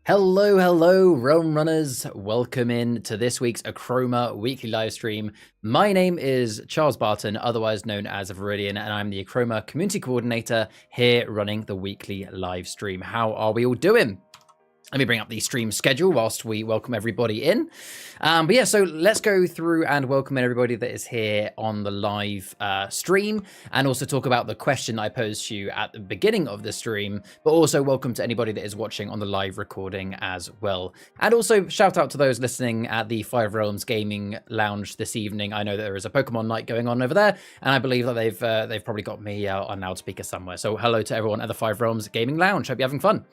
Hello, Realm Runners. Welcome in to this week's Achroma weekly live stream. My name is Charles Barton, otherwise known as Viridian, and I'm the Achroma community coordinator here running the weekly live stream. How are we all doing? Let me bring up the stream schedule whilst we welcome everybody in. But yeah, so let's go through and welcome in everybody that is here on the live stream, and also talk about the question I posed to you at the beginning of the stream, but also welcome to anybody that is watching on the live recording as well. And also shout out to those listening at the Five Realms Gaming Lounge this evening. I know that there is a Pokemon night going on over there, and I believe that they've probably got me on loudspeaker somewhere. So hello to everyone at the Five Realms Gaming Lounge. Hope you're having fun.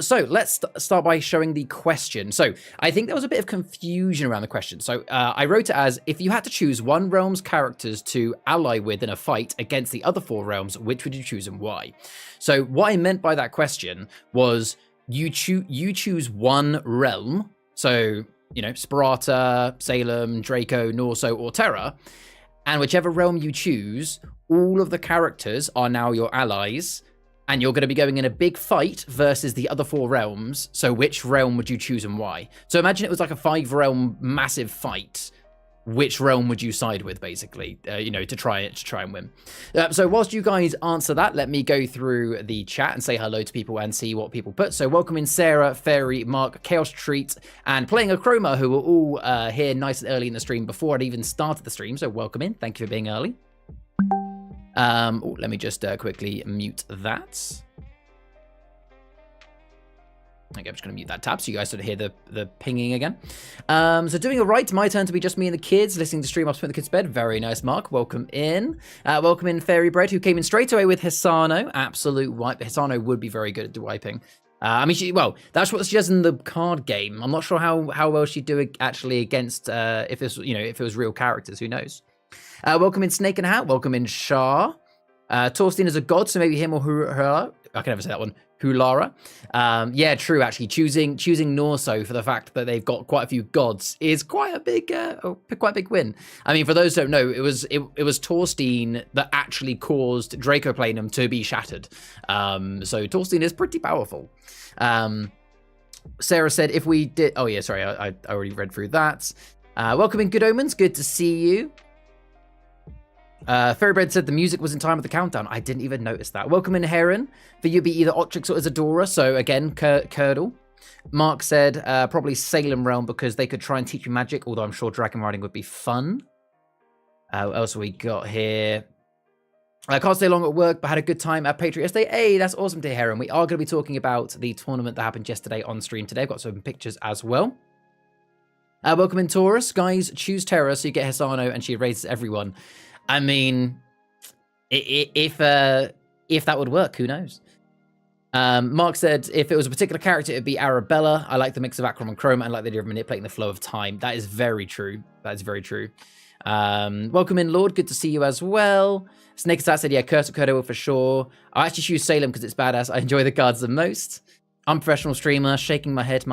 So let's start by showing the question. So I think there was a bit of confusion around the question. So I wrote it as, if you had to choose one realm's characters to ally with in a fight against the other four realms, which would you choose and why? So what I meant by that question was you choose one realm. So, you know, Sparta, Salem, Draco, Norso, or Terra. And whichever realm you choose, all of the characters are now your allies. And you're going to be going in a big fight versus the other four realms. So which realm would you choose and why? So imagine it was like a 5-realm massive fight. Which realm would you side with, basically, you know, to try and win? So whilst you guys answer that, let me go through the chat and say hello to people and see what people put. So welcome in Sarah, Fairy, Mark, Chaos Treat, and Playing Achroma, who were all here nice and early in the stream before I'd even started the stream. So welcome in. Thank you for being early. Let me just quickly mute that. Okay, I'm just going to mute that tab so you guys sort of hear the pinging again. So doing all right, my turn to be just me and the kids, listening to stream up to put the kids to bed. Very nice, Mark. Welcome in. Welcome in Fairy Bread, who came in straight away with Hisano. Absolute wipe. Hisano would be very good at wiping. I mean, that's what she does in the card game. I'm not sure how well she'd do it actually against, if it was real characters, who knows? Welcome in Snake and Hat. Welcome in Shah. Torstein is a god, so maybe him or her. I can never say that one. Hulara. Yeah, true. Actually, choosing Norso for the fact that they've got quite a few gods is quite a big win. I mean, for those who don't know, it was Torstein that actually caused Dracoplanum to be shattered. So Torstein is pretty powerful. Sarah said, if we did. Oh yeah, sorry, I already read through that. Welcome in Good Omens. Good to see you. Fairybread said the music was in time with the countdown. I didn't even notice that. Welcome in Heron. For you be either Otrix or Isadora. So again, Curdle. Mark said probably Salem Realm because they could try and teach you magic, although I'm sure dragon riding would be fun. What else have we got here? I can't stay long at work, but had a good time at Patriot yesterday. Hey, that's awesome to hear, Heron. We are going to be talking about the tournament that happened yesterday on stream today. I've got some pictures as well. Welcome in Taurus. Guys, choose Terra so you get Hisano and she raises everyone. I mean, if that would work, who knows? Mark said, if it was a particular character, it'd be Arabella. I like the mix of Achroma and Chroma and like the idea of manipulating the flow of time. That is very true. That is very true. Welcome in, Lord. Good to see you as well. Snake Assassin said, yeah, Curse of Curdo for sure. I actually choose Salem because it's badass. I enjoy the cards the most. Unprofessional streamer, shaking my head.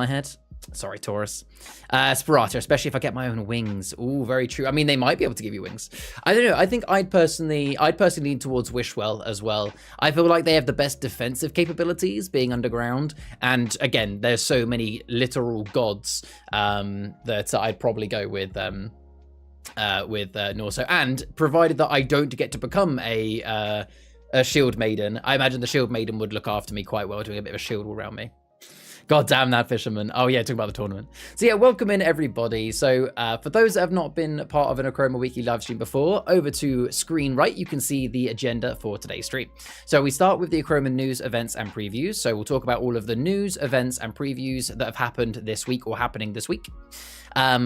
Sorry, Taurus. Sparata, especially if I get my own wings. Ooh, very true. I mean, they might be able to give you wings. I don't know. I think I'd personally lean towards Wishwell as well. I feel like they have the best defensive capabilities being underground. And again, there's so many literal gods that I'd probably go with Norso. And provided that I don't get to become a shield maiden, I imagine the shield maiden would look after me quite well, doing a bit of a shield around me. God damn that fisherman. Oh yeah, talking about the tournament. So yeah, welcome in everybody. So for those that have not been part of an Achroma Weekly live stream before, over to screen right, you can see the agenda for today's stream. So we start with the Achroma news, events, and previews. So we'll talk about all of the news, events, and previews that have happened this week or happening this week.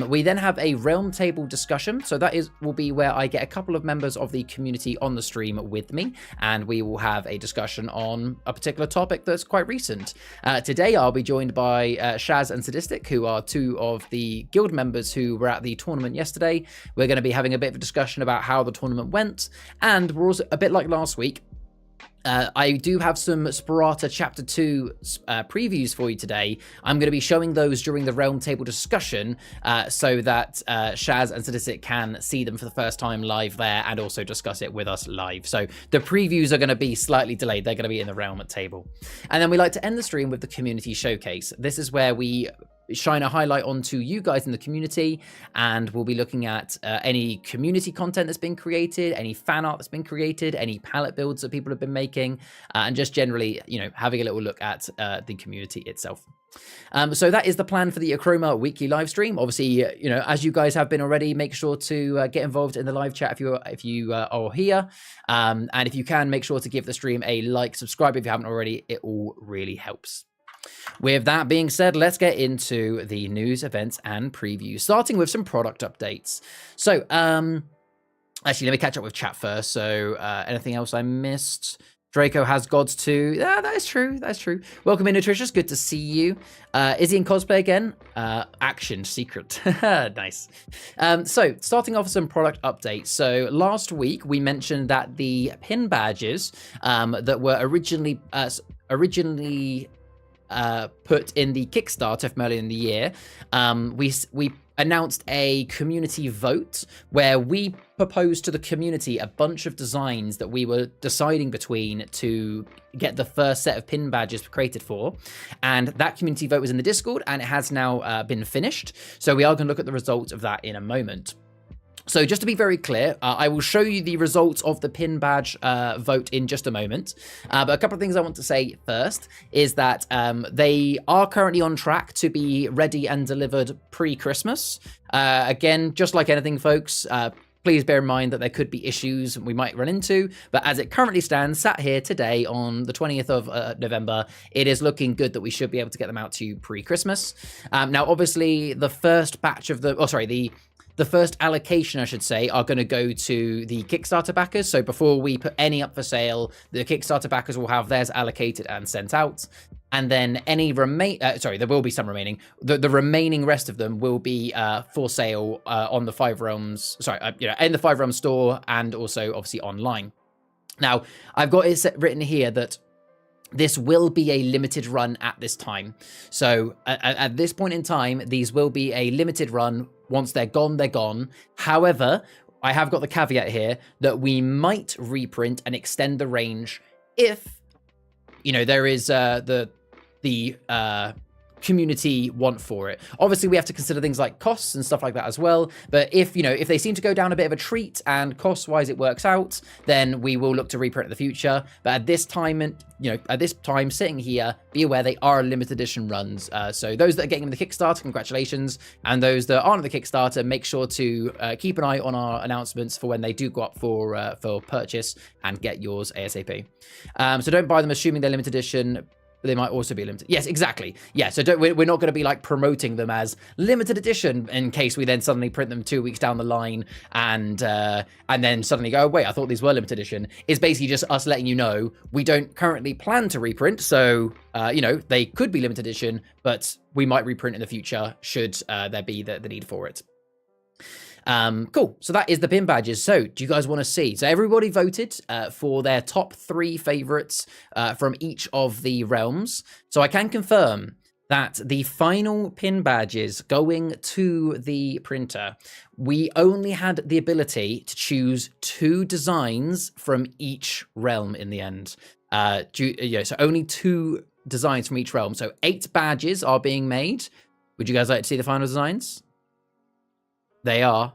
We then have a realm table discussion. So that will be where I get a couple of members of the community on the stream with me, and we will have a discussion on a particular topic that's quite recent. Today, I'll be joined by Shaz and Sadistic, who are two of the guild members who were at the tournament yesterday. We're going to be having a bit of a discussion about how the tournament went, and we're also, a bit like last week, I do have some Sparata Chapter 2 previews for you today. I'm going to be showing those during the Realm Table discussion so that Shaz and Sadistic can see them for the first time live there and also discuss it with us live. So the previews are going to be slightly delayed. They're going to be in the Realm Table. And then we like to end the stream with the Community Showcase. This is where we shine a highlight onto you guys in the community, and we'll be looking at any community content that's been created, any fan art that's been created, any palette builds that people have been making, and just generally, you know, having a little look at the community itself. So that is the plan for the Achroma weekly live stream. Obviously, you know, as you guys have been already, make sure to get involved in the live chat if you are here, and if you can, make sure to give the stream a like, subscribe if you haven't already. It all really helps. With that being said, let's get into the news, events, and previews, starting with some product updates. So, actually, let me catch up with chat first. So, anything else I missed? Draco has gods too. Yeah, that is true. That's true. Welcome in, Nutritious. Good to see you. Is he in cosplay again? Action secret. Nice. So, starting off with some product updates. So, last week we mentioned that the pin badges that were originally put in the Kickstarter from earlier in the year, we announced a community vote where we proposed to the community a bunch of designs that we were deciding between to get the first set of pin badges created for, and that community vote was in the Discord, and it has now been finished. So we are going to look at the results of that in a moment. So just to be very clear, I will show you the results of the pin badge vote in just a moment. But a couple of things I want to say first is that they are currently on track to be ready and delivered pre-Christmas. Again, just like anything, folks, please bear in mind that there could be issues we might run into. But as it currently stands, sat here today on the 20th of November, it is looking good that we should be able to get them out to you pre-Christmas. Now, obviously, the first batch of the first allocation, I should say, are going to go to the Kickstarter backers. So before we put any up for sale, the Kickstarter backers will have theirs allocated and sent out. And then any there will be some remaining. The remaining rest of them will be for sale on the Five Realms, in the Five Realms store, and also obviously online. Now, I've got it written here that this will be a limited run at this time. So at this point in time, these will be a limited run. Once they're gone, they're gone. However, I have got the caveat here that we might reprint and extend the range if, you know, there is the community want for it. Obviously, we have to consider things like costs and stuff like that as well. But if they seem to go down a bit of a treat and cost-wise it works out, then we will look to reprint in the future. But at this time, sitting here, be aware they are limited edition runs. So those that are getting them the Kickstarter, congratulations. And those that aren't at the Kickstarter, make sure to keep an eye on our announcements for when they do go up for purchase and get yours ASAP. So don't buy them assuming they're limited edition. But they might also be limited. Yes, exactly. Yeah, so we're not going to be like promoting them as limited edition in case we then suddenly print them 2 weeks down the line and then suddenly go, oh, wait, I thought these were limited edition. It's basically just us letting you know we don't currently plan to reprint. So, they could be limited edition, but we might reprint in the future should there be the need for it. Cool. So that is the pin badges. So do you guys want to see? So everybody voted for their top 3 favorites from each of the realms. So I can confirm that the final pin badges going to the printer, we only had the ability to choose 2 designs from each realm in the end. So only 2 designs from each realm. So 8 badges are being made. Would you guys like to see the final designs? They are.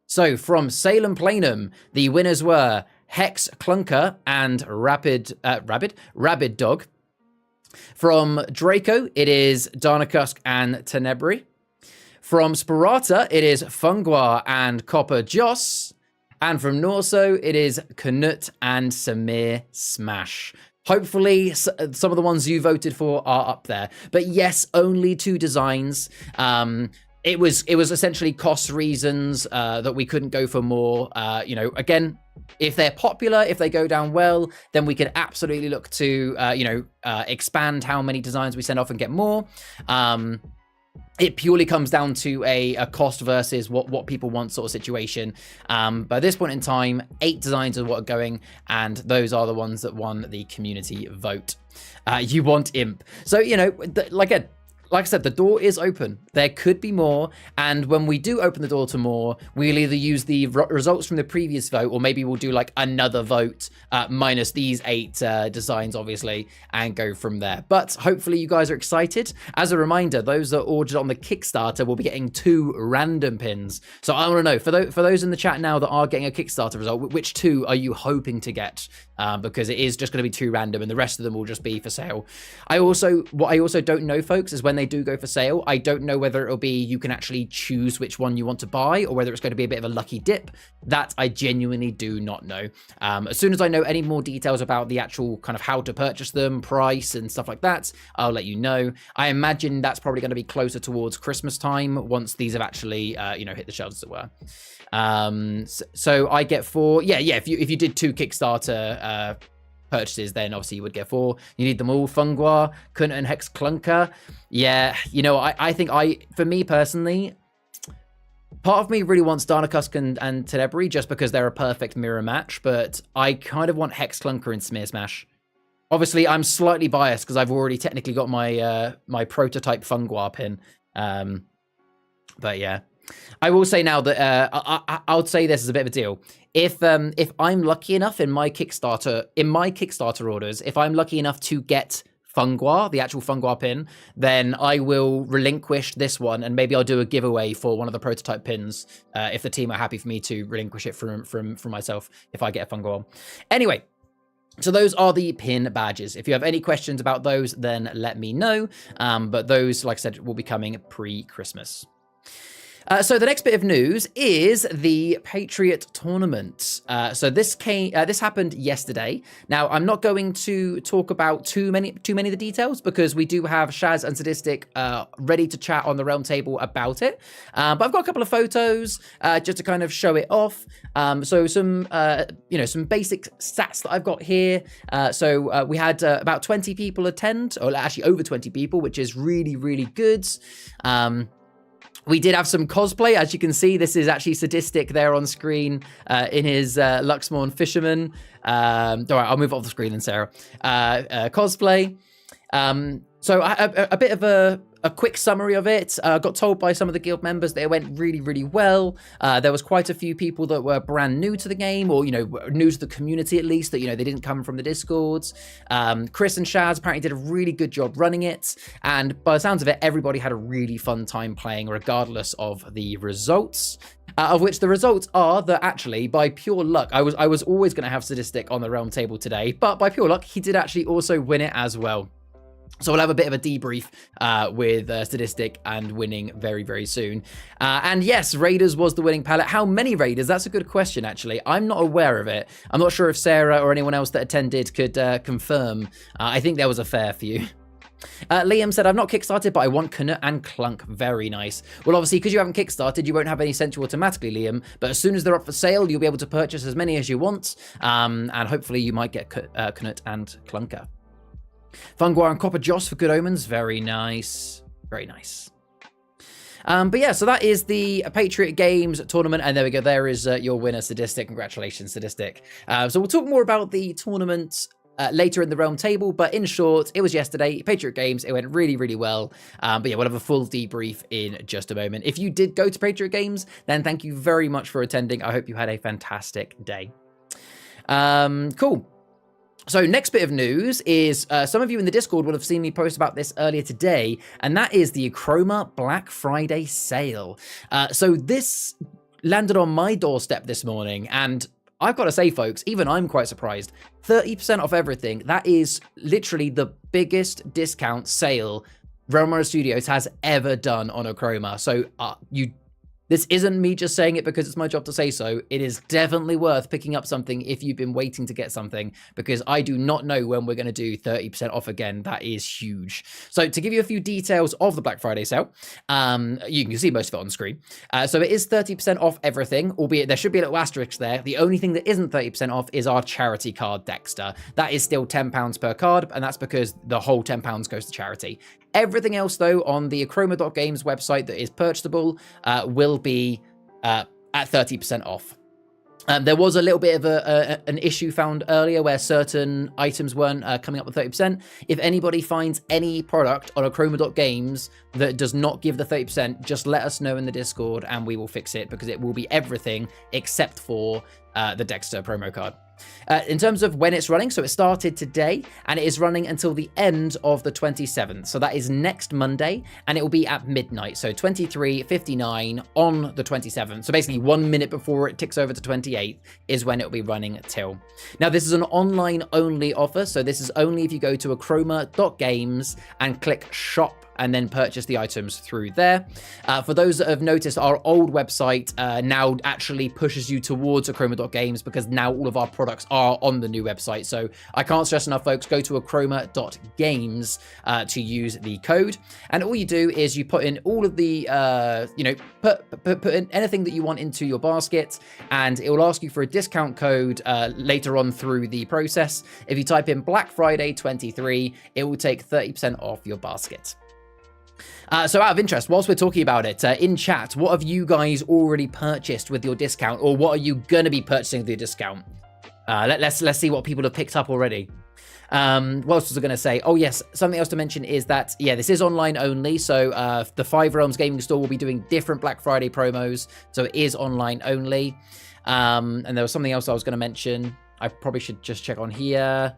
So from Salem Planum, the winners were Hex Clunker and Rabid Dog. From Draco, it is Darnacusk and Tenebri. From Sparata, it is Fungwa and Copper Joss. And from Norso, it is Knut and Samir Smash. Hopefully, some of the ones you voted for are up there. But yes, only 2 designs. It was essentially cost reasons that we couldn't go for more. Again, if they're popular, if they go down well, then we could absolutely look to expand how many designs we send off and get more. it purely comes down to a cost versus what people want sort of situation. But at this point in time, 8 designs are what are going, and those are the ones that won the community vote. You want Imp. So, you know, like I said, the door is open. There could be more, and when we do open the door to more, we'll either use the results from the previous vote, or maybe we'll do like another vote minus these 8 designs, obviously, and go from there. But hopefully you guys are excited. As a reminder, those that ordered on the Kickstarter will be getting 2 random pins. So I want to know, for those in the chat now that are getting a Kickstarter result, which 2 are you hoping to get? Because it is just going to be 2 random, and the rest of them will just be for sale. What I also don't know, folks, is when they do go for sale, I don't know whether it'll be you can actually choose which one you want to buy, or whether it's going to be a bit of a lucky dip. That I genuinely do not know. As soon as I know any more details about the actual kind of how to purchase them, price and stuff like that, I'll let you know. I imagine that's probably going to be closer towards Christmas time once these have actually you know, hit the shelves, as it were. So I get 4. Yeah, if you did 2 Kickstarter purchases, then obviously you would get 4. You need them all. Fungwa, Kunt, and Hex Clunker. Yeah, you know, I think for me personally, part of me really wants Darnacusk and Tenebri just because they're a perfect mirror match, but I kind of want Hex Clunker and Smear Smash. Obviously, I'm slightly biased because I've already technically got my my prototype Fungwa pin. But yeah. I will say now that I would say this is a bit of a deal. If I'm lucky enough in my Kickstarter orders, if I'm lucky enough to get Fungwa, the actual Fungwa pin, then I will relinquish this one, and maybe I'll do a giveaway for one of the prototype pins if the team are happy for me to relinquish it from myself if I get a Fungwa. Anyway. So those are the pin badges. If you have any questions about those, then let me know. But those, like I said, will be coming pre-Christmas. So the next bit of news is the Patriot Tournament. So this happened yesterday. Now, I'm not going to talk about too many of the details because we do have Shaz and Sadistic ready to chat on the realm table about it. But I've got a couple of photos just to kind of show it off. So some some basic stats that I've got here. So we had about 20 people attend, or actually over 20 people, which is really, really good. We did have some cosplay. As you can see, this is actually Sadistic there on screen in his Luxmorn Fisherman. All right, I'll move off the screen then, Sarah. Cosplay. So a bit of a quick summary of it. Got told by some of the guild members that it went really, really well. There was quite a few people that were brand new to the game, or, you know, new to the community at least, that, you know, they didn't come from the Discords. Chris and Shaz apparently did a really good job running it. And by the sounds of it, everybody had a really fun time playing, regardless of the results. Of which the results are that actually, by pure luck, I was always going to have Sadistic on the realm table today, but by pure luck, he did actually also win it as well. So we'll have a bit of a debrief with Sadistic and winning very, very soon. And yes, Raiders was the winning palette. How many Raiders? That's a good question, actually. I'm not aware of it. I'm not sure if Sarah or anyone else that attended could confirm. I think there was a fair few. Liam said, I've not kickstarted, but I want Knut and Clunk. Very nice. Well, obviously, because you haven't kickstarted, you won't have any sent to you automatically, Liam. But as soon as they're up for sale, you'll be able to purchase as many as you want. And hopefully you might get Knut and Clunker. Fungwa and Copper Joss for good omens. Very nice. Very nice. But yeah, so that is the Patriot Games tournament. And there we go. There is your winner, Sadistic. Congratulations, Sadistic. So we'll talk more about the tournament later in the realm table. But in short, it was yesterday. Patriot Games. It went really, really well. But yeah, we'll have a full debrief in just a moment. If you did go to Patriot Games, then thank you very much for attending. I hope you had a fantastic day. Cool. So next bit of news is some of you in the Discord will have seen me post about this earlier today, and that is the Achroma Black Friday sale. So this landed on my doorstep this morning, and I've got to say, folks, even I'm quite surprised. 30% off everything. That is literally the biggest discount sale Realm Runner Studios has ever done on Achroma. So this isn't me just saying it because it's my job to say so. It is definitely worth picking up something if you've been waiting to get something, because I do not know when we're going to do 30% off again. That is huge. So to give you a few details of the Black Friday sale, you can see most of it on screen. So it is 30% off everything, albeit there should be a little asterisk there. The only thing that isn't 30% off is our charity card, Dexter. That is still £10 per card, and that's because the whole £10 goes to charity. Everything else, though, on the Achroma.games website that is purchasable will be at 30% off. There was a little bit of an issue found earlier where certain items weren't coming up with 30%. If anybody finds any product on Achroma.games that does not give the 30%, just let us know in the Discord and we will fix it, because it will be everything except for the Dexter promo card. In terms of when it's running, so it started today and it is running until the end of the 27th. So that is next Monday, and it will be at midnight. So 23:59 on the 27th. So basically 1 minute before it ticks over to 28 is when it will be running till. Now, this is an online only offer. So this is only if you go to achroma.games and click shop and then purchase the items through there. For those that have noticed, our old website now actually pushes you towards Achroma.games, because now all of our products are on the new website. So I can't stress enough, folks, go to Achroma.games to use the code. And all you do is you put in all of the, put in anything that you want into your basket, and it will ask you for a discount code later on through the process. If you type in Black Friday 23, it will take 30% off your basket. So out of interest, whilst we're talking about it, in chat, what have you guys already purchased with your discount, or what are you going to be purchasing with your discount? Let's see what people have picked up already. What else was I going to say? Oh, yes, something else to mention is that, yeah, this is online only. So the Five Realms Gaming Store will be doing different Black Friday promos. So it is online only. And there was something else I was going to mention. I probably should just check on here.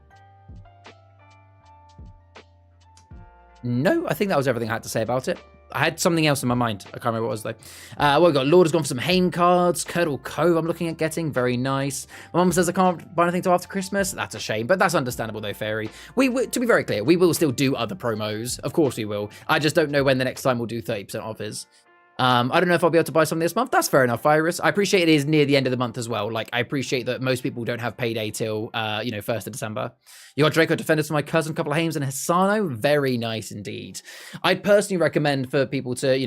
No, I think that was everything I had to say about it. I had something else in my mind. I can't remember what it was, though. Well, we got Lord has gone for some Haim cards. Curdle Cove I'm looking at getting. Very nice. My mum says I can't buy anything till after Christmas. That's a shame, but that's understandable, though, Fairy. To be very clear, we will still do other promos. Of course we will. I just don't know when the next time we'll do 30% off is. I don't know if I'll be able to buy something this month. That's fair enough, Iris. I appreciate it is near the end of the month as well. Like, I appreciate that most people don't have payday till, 1st of December. You got Draco Defenders for my cousin, a couple of Haims, and Hisano. Very nice indeed. I'd personally recommend for people to,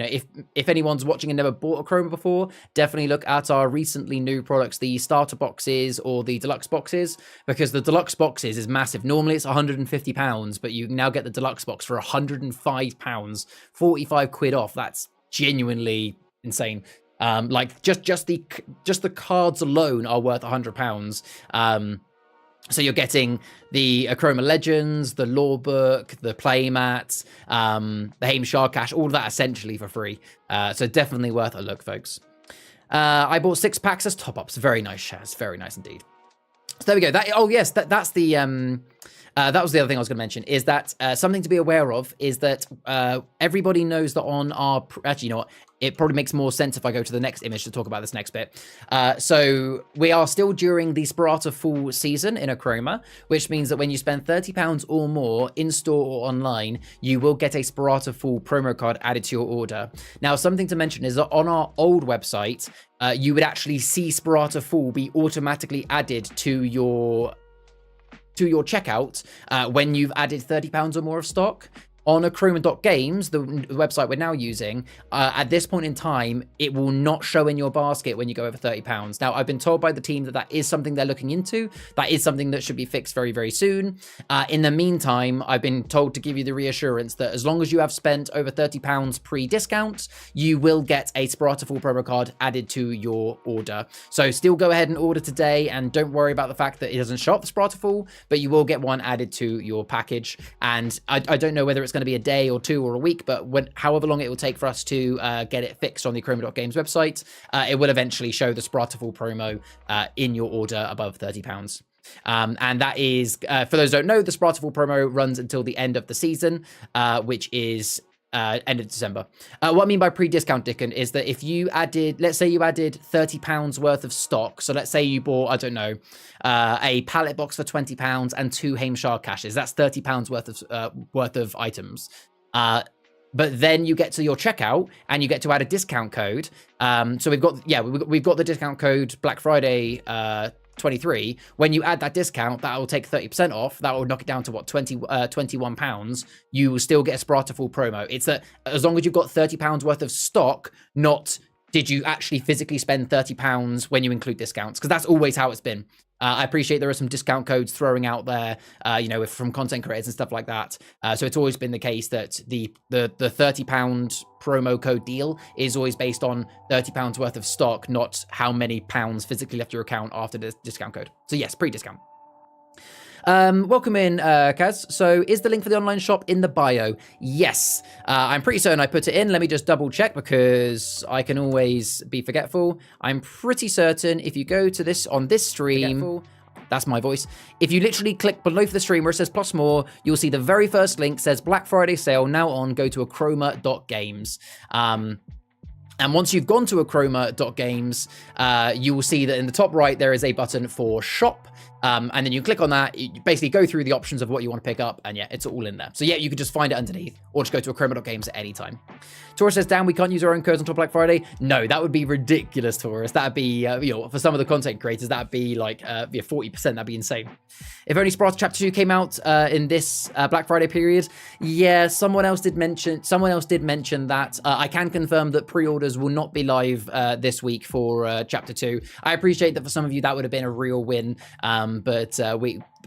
if anyone's watching and never bought a Achroma before, definitely look at our recently new products, the starter boxes or the deluxe boxes, because the deluxe boxes is massive. Normally it's £150, but you can now get the deluxe box for £105, 45 quid off. That's genuinely insane. Just the cards alone are worth £100. So you're getting the Achroma Legends, the Lore Book, the Playmats, the Haim Shard Cache, all of that essentially for free. So definitely worth a look, folks. I bought 6 packs as top-ups. Very nice, Shaz. Very nice indeed. So there we go. That's the that was the other thing I was going to mention, is that something to be aware of is that everybody knows that on our... Actually, you know what? It probably makes more sense if I go to the next image to talk about this next bit. So we are still during the Sparata Full season in Achroma, which means that when you spend £30 or more in-store or online, you will get a Sparata Full promo card added to your order. Now, something to mention is that on our old website, you would actually see Sparata Full be automatically added to your checkout when you've added £30 or more of stock. On Achroma.games, the website we're now using, at this point in time, it will not show in your basket when you go over £30. Now, I've been told by the team that that is something they're looking into. That is something that should be fixed very, very soon. In the meantime, I've been told to give you the reassurance that as long as you have spent over £30 pre-discount, you will get a Sparata Full promo card added to your order. So still go ahead and order today, and don't worry about the fact that it doesn't show up the Sparata Full, but you will get one added to your package. And I don't know whether it's going to be a day or 2 or a week, but however long it will take for us to get it fixed on the Achroma.games website, it will eventually show the Sparata Full promo in your order above £30. And that is, for those who don't know, the Sparata Full promo runs until the end of the season, which is end of December. What I mean by pre-discount, Dickon, is that if you added, let's say you added £30 worth of stock. So let's say you bought, I don't know, a pallet box for £20 and 2 Haim Shard caches. That's £30 worth of items. But then you get to your checkout and you get to add a discount code. So we've got the discount code Black Friday 23. When you add that discount, that will take 30% off. That will knock it down to what, £21. You will still get a Sparata Full promo. It's that as long as you've got £30 worth of stock, not did you actually physically spend £30 when you include discounts, because that's always how it's been. I appreciate there are some discount codes throwing out there, from content creators and stuff like that. So it's always been the case that the £30 promo code deal is always based on £30 worth of stock, not how many pounds physically left your account after the discount code. So yes, pre-discount. Welcome in, Kaz. So is the link for the online shop in the bio? Yes. I'm pretty certain I put it in. Let me just double check because I can always be forgetful. I'm pretty certain if you go to this on this stream, that's my voice. If you literally click below for the stream where it says plus more, you'll see the very first link says Black Friday sale now on. Go to achroma.games. And once you've gone to achroma.games, you will see that in the top right, there is a button for shop. And then you click on that, you basically go through the options of what you want to pick up, and yeah, it's all in there. So yeah, you can just find it underneath, or just go to achroma.games at any time. Taurus says, Dan, we can't use our own codes until Black Friday. No, that would be ridiculous, Taurus. That'd be, for some of the content creators, that'd be like 40%. That'd be insane. If only Sparta Chapter 2 came out in this Black Friday period, yeah, someone else did mention that. I can confirm that pre-orders will not be live this week for Chapter 2. I appreciate that for some of you that would have been a real win, but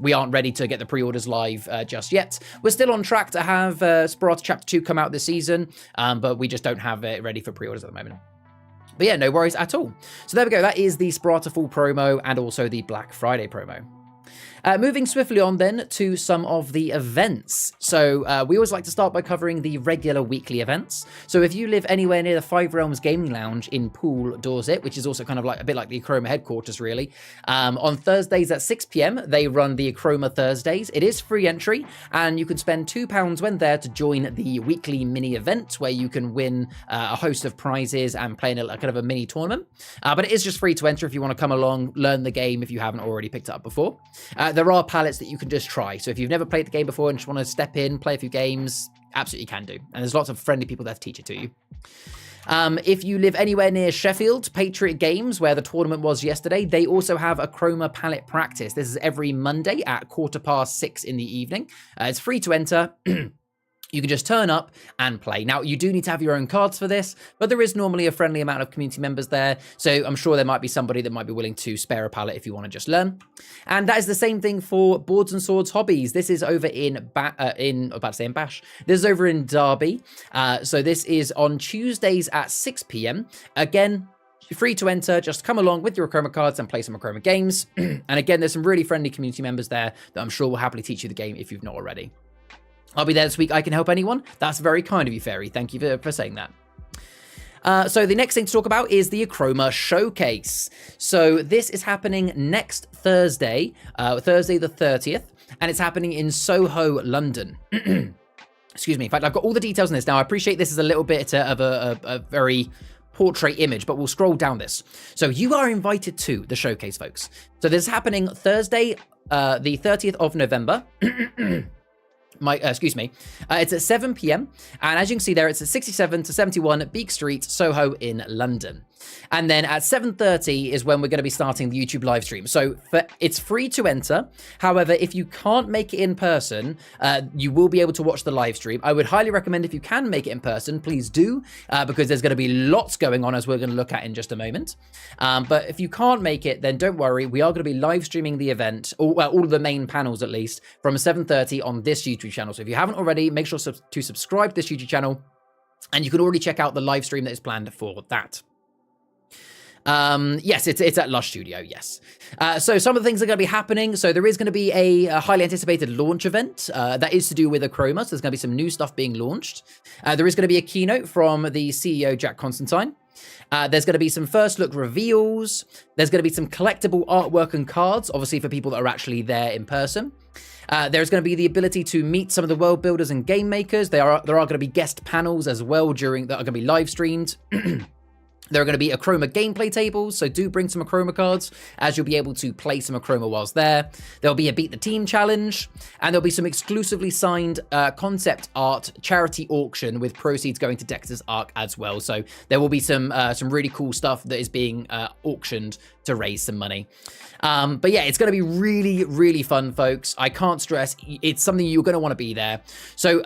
we aren't ready to get the pre-orders live just yet. We're still on track to have Sparta Chapter 2 come out this season, but we just don't have it ready for pre-orders at the moment. But yeah, no worries at all. So there we go. That is the Sparta Fall promo and also the Black Friday promo. Moving swiftly on then to some of the events. So we always like to start by covering the regular weekly events. So if you live anywhere near the Five Realms Gaming Lounge in Poole, Dorset, which is also kind of like a bit like the Achroma headquarters really, on Thursdays at 6 p.m. they run the Achroma Thursdays. It is free entry and you can spend £2 when there to join the weekly mini event where you can win a host of prizes and play in a kind of a mini tournament. But it is just free to enter if you want to come along, learn the game if you haven't already picked it up before. There are palettes that you can just try. So if you've never played the game before and just want to step in, play a few games, absolutely can do. And there's lots of friendly people there to teach it to you. If you live anywhere near Sheffield, Patriot Games, where the tournament was yesterday, they also have a Achroma palette practice. This is every Monday at 6:15 in the evening. It's free to enter. You can just turn up and play. Now, you do need to have your own cards for this, but there is normally a friendly amount of community members there, so I'm sure there might be somebody that might be willing to spare a palette if you want to just learn. And that is the same thing for Boards and Swords Hobbies. This is over in Bash. This is over in Derby. So this is on Tuesdays at 6 p.m. Again, free to enter, just come along with your Achroma cards and play some Achroma games. And again, there's some really friendly community members there that I'm sure will happily teach you the game if you've not already. I'll be there this week. I can help anyone. That's very kind of you, Fairy. Thank you for saying that. So the next thing to talk about is the Achroma Showcase. So this is happening next Thursday, Thursday the 30th, and it's happening in Soho, London. Excuse me. In fact, I've got all the details on this now. I appreciate this is a little bit of a very portrait image, but we'll scroll down this. So you are invited to the showcase, folks. So this is happening Thursday, the 30th of November. Excuse me. It's at 7 p.m. And as you can see there, it's at 67 to 71 Beak Street, Soho in London. And then at 7:30 is when we're going to be starting the YouTube live stream. So it's free to enter. However, if you can't make it in person, you will be able to watch the live stream. I would highly recommend if you can make it in person, please do, because there's going to be lots going on as we're going to look at in just a moment. But if you can't make it, then don't worry. We are going to be live streaming the event, or well, all of the main panels at least, from 7:30 on this YouTube channel. So if you haven't already, make sure to subscribe to this YouTube channel, and you can already check out the live stream that is planned for that. Yes, it's at Lush Studio, yes. So some of the things that are going to be happening. So there is going to be a highly anticipated launch event that is to do with Achroma. So there's going to be some new stuff being launched. There is going to be a keynote from the CEO, Jack Constantine. There's going to be some first look reveals. There's going to be some collectible artwork and cards, obviously for people that are actually there in person. There's going to be the ability to meet some of the world builders and game makers. There are going to be guest panels as well that are going to be live streamed. There are going to be Achroma gameplay tables, so do bring some Achroma cards, as you'll be able to play some Achroma whilst there. There'll be a Beat the Team challenge, and there'll be some exclusively signed concept art charity auction with proceeds going to Dexter's Arc as well. So there will be some really cool stuff that is being auctioned to raise some money. But yeah, it's going to be really, really fun, folks. I can't stress, it's something you're going to want to be there. So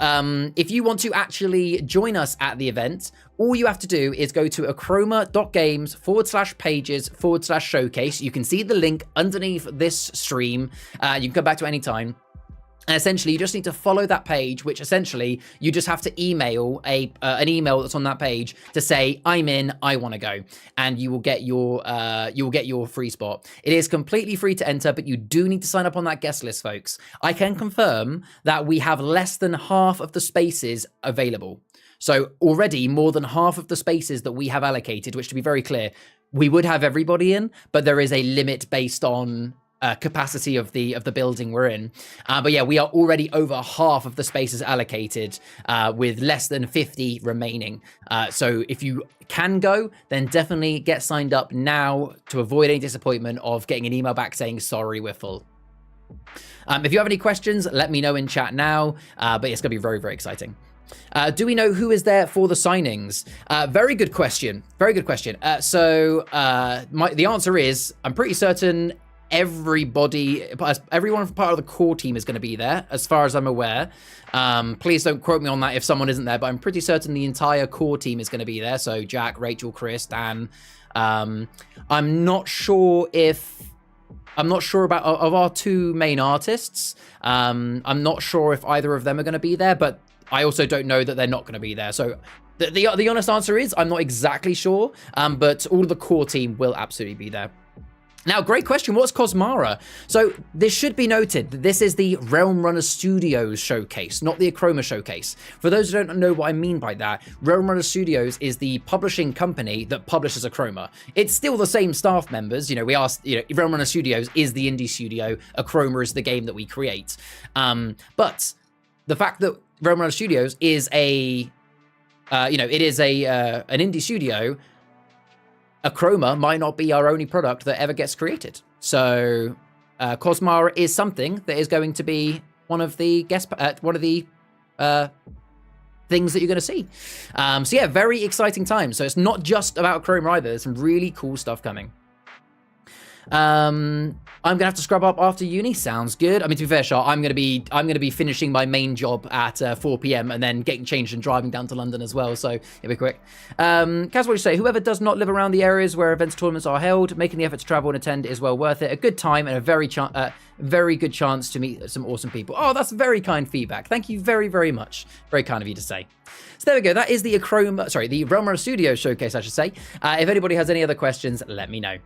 if you want to actually join us at the event, all you have to do is go to achroma.games/pages/showcase. You can see the link underneath this stream. You can come back to any time. And essentially, you just need to follow that page, which essentially you just have to email an email that's on that page to say, "I'm in, I want to go," and you will get your free spot. It is completely free to enter, but you do need to sign up on that guest list, folks. I can confirm that we have less than half of the spaces available. So already more than half of the spaces that we have allocated, which, to be very clear, we would have everybody in, but there is a limit based on capacity of the building we're in. But yeah, we are already over half of the spaces allocated, with less than 50 remaining. So if you can go, then definitely get signed up now to avoid any disappointment of getting an email back saying, "Sorry, we're full." If you have any questions, let me know in chat now, but it's going to be very, very exciting. Do we know who is there for the signings? Very good question. Very good question. The answer is, I'm pretty certain everyone part of the core team is going to be there, as far as I'm aware. Please don't quote me on that if someone isn't there, but I'm pretty certain the entire core team is going to be there. So Jack, Rachel, Chris, Dan. I'm not sure about of our two main artists. I'm not sure if either of them are going to be there, but I also don't know that they're not going to be there. So the honest answer is I'm not exactly sure, but all of the core team will absolutely be there. Now, great question. What's Cosmara? So this should be noted that this is the Realm Runner Studios showcase, not the Achroma showcase. For those who don't know what I mean by that, Realm Runner Studios is the publishing company that publishes Achroma. It's still the same staff members. Realm Runner Studios is the indie studio. Achroma is the game that we create. But the fact that Realm Runner Studios is an indie studio, Achroma might not be our only product that ever gets created. So Cosmara is something that is going to be one of the things that you're going to see. So yeah, very exciting time. So it's not just about Achroma either. There's some really cool stuff coming. I'm gonna have to scrub up after uni. Sounds good. I mean, to be fair, Shah, I'm gonna be finishing my main job at 4 p.m. and then getting changed and driving down to London as well. So it'll be quick. Kaz, what do you say? Whoever does not live around the areas where events tournaments are held, making the effort to travel and attend is well worth it. A good time and a very good chance to meet some awesome people. Oh, that's very kind feedback. Thank you very, very much. Very kind of you to say. So there we go. That is the Realm Runner Studios showcase, I should say. If anybody has any other questions, let me know.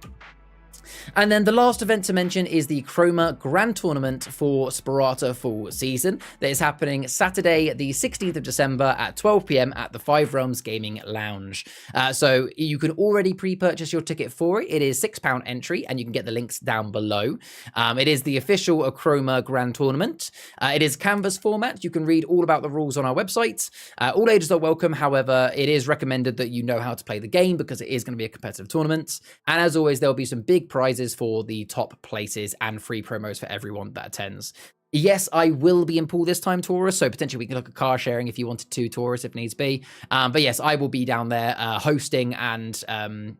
And then the last event to mention is the Achroma Grand Tournament for Sparata Fall Season that is happening Saturday, the 16th of December at 12 p.m. at the Five Realms Gaming Lounge. So you can already pre-purchase your ticket for it. It is £6 entry, and you can get the links down below. It is the official Achroma Grand Tournament. It is canvas format. You can read all about the rules on our website. All ages are welcome. However, it is recommended that you know how to play the game because it is going to be a competitive tournament. And as always, there'll be some big prizes for the top places and free promos for everyone that attends. Yes, I will be in pool this time, Taurus, so potentially we can look at car sharing if you wanted to, Taurus, if needs be. But yes, I will be down there hosting and,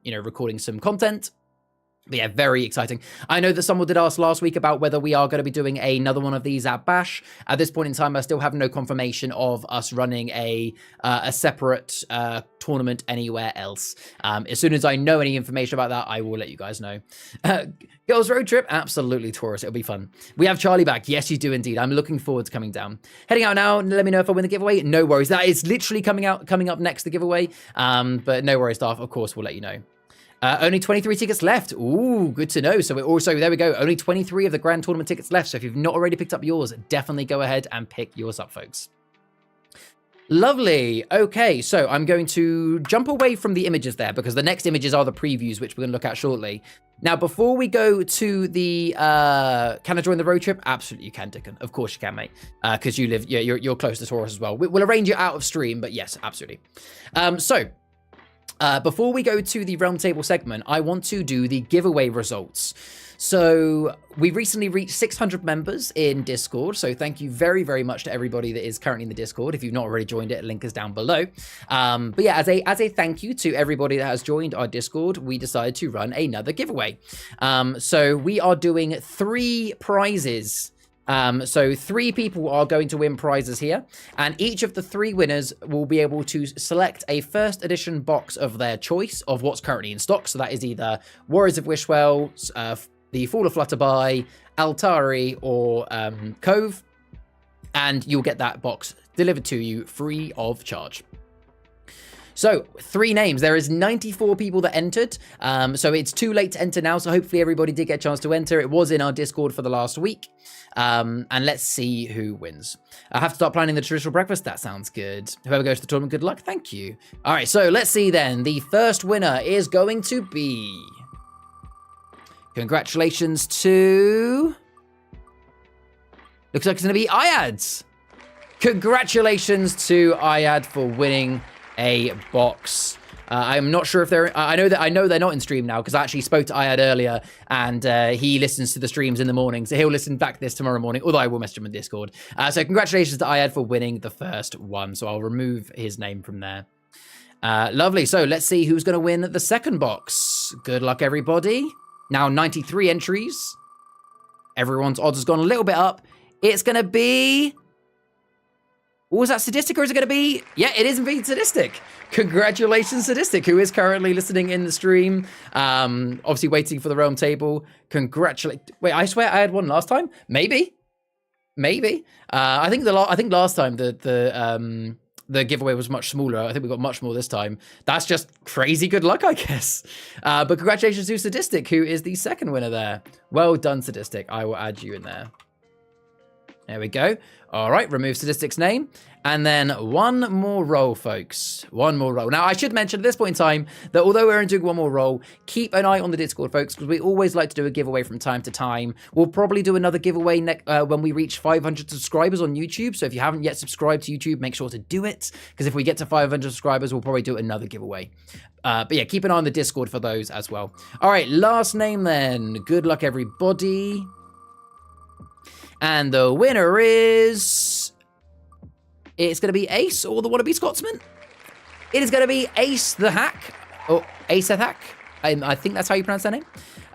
recording some content. But yeah, very exciting. I know that someone did ask last week about whether we are going to be doing another one of these at Bash. At this point in time, I still have no confirmation of us running a separate tournament anywhere else. As soon as I know any information about that, I will let you guys know. Girls road trip? Absolutely, Taurus. It'll be fun. We have Charlie back. Yes, you do indeed. I'm looking forward to coming down. Heading out now. Let me know if I win the giveaway. No worries. That is literally coming up next, the giveaway. But no worries, staff. Of course, we'll let you know. Only 23 tickets left. Ooh, good to know. So we're also, there we go. Only 23 of the Grand Tournament tickets left. So if you've not already picked up yours, definitely go ahead and pick yours up, folks. Lovely. Okay, so I'm going to jump away from the images there because the next images are the previews, which we're going to look at shortly. Now, before we go to the, can I join the road trip? Absolutely, you can, Dickon. Of course you can, mate. Because you live, you're close to Taurus as well. We'll arrange it out of stream, but yes, absolutely. Before we go to the Realm Table segment, I want to do the giveaway results. So we recently reached 600 members in Discord. So thank you very, very much to everybody that is currently in the Discord. If you've not already joined it, link is down below. But yeah, as a thank you to everybody that has joined our Discord, we decided to run another giveaway. So we are doing 3 prizes So 3 people are going to win prizes here, and each of the 3 winners will be able to select a first edition box of their choice of what's currently in stock. So that is either Warriors of Wishwell, the Fall of Flutterby, Altari, or Cove, and you'll get that box delivered to you free of charge. So 3 names. There is 94 people that entered. So it's too late to enter now. So hopefully everybody did get a chance to enter. It was in our Discord for the last week. And let's see who wins. I have to start planning the traditional breakfast. That sounds good. Whoever goes to the tournament, good luck. Thank you. All right. So let's see then. The first winner is going to be... Congratulations to... Looks like it's going to be Iyad. Congratulations to Iyad for winning a box. I'm not sure if they're... I know they're not in stream now because I actually spoke to Iyad earlier, and he listens to the streams in the morning, so he'll listen back to this tomorrow morning, although I will message him on Discord. So congratulations to Iyad for winning the first one. So I'll remove his name from there. Lovely. So let's see who's going to win the second box. Good luck, everybody. Now 93 entries. Everyone's odds has gone a little bit up. It's going to be... Was that Sadistic, or is it going to be... Yeah, it is indeed Sadistic. Congratulations, Sadistic, who is currently listening in the stream. Obviously waiting for the realm table. Wait, I swear I had one last time? Maybe. I think last time the giveaway was much smaller. I think we got much more this time. That's just crazy good luck, I guess. But congratulations to Sadistic, who is the second winner there. Well done, Sadistic. I will add you in there. There we go. All right, remove Sadistic's name. And then one more roll, folks. One more roll. Now, I should mention at this point in time that although we're doing one more roll, keep an eye on the Discord, folks, because we always like to do a giveaway from time to time. We'll probably do another giveaway when we reach 500 subscribers on YouTube. So if you haven't yet subscribed to YouTube, make sure to do it, because if we get to 500 subscribers, we'll probably do another giveaway. But yeah, keep an eye on the Discord for those as well. All right, last name then. Good luck, everybody. And the winner is... It's going to be Ace, or the Wannabe Scotsman. It is going to be Ace the Hack. Or Ace the Hack. I think that's how you pronounce their name.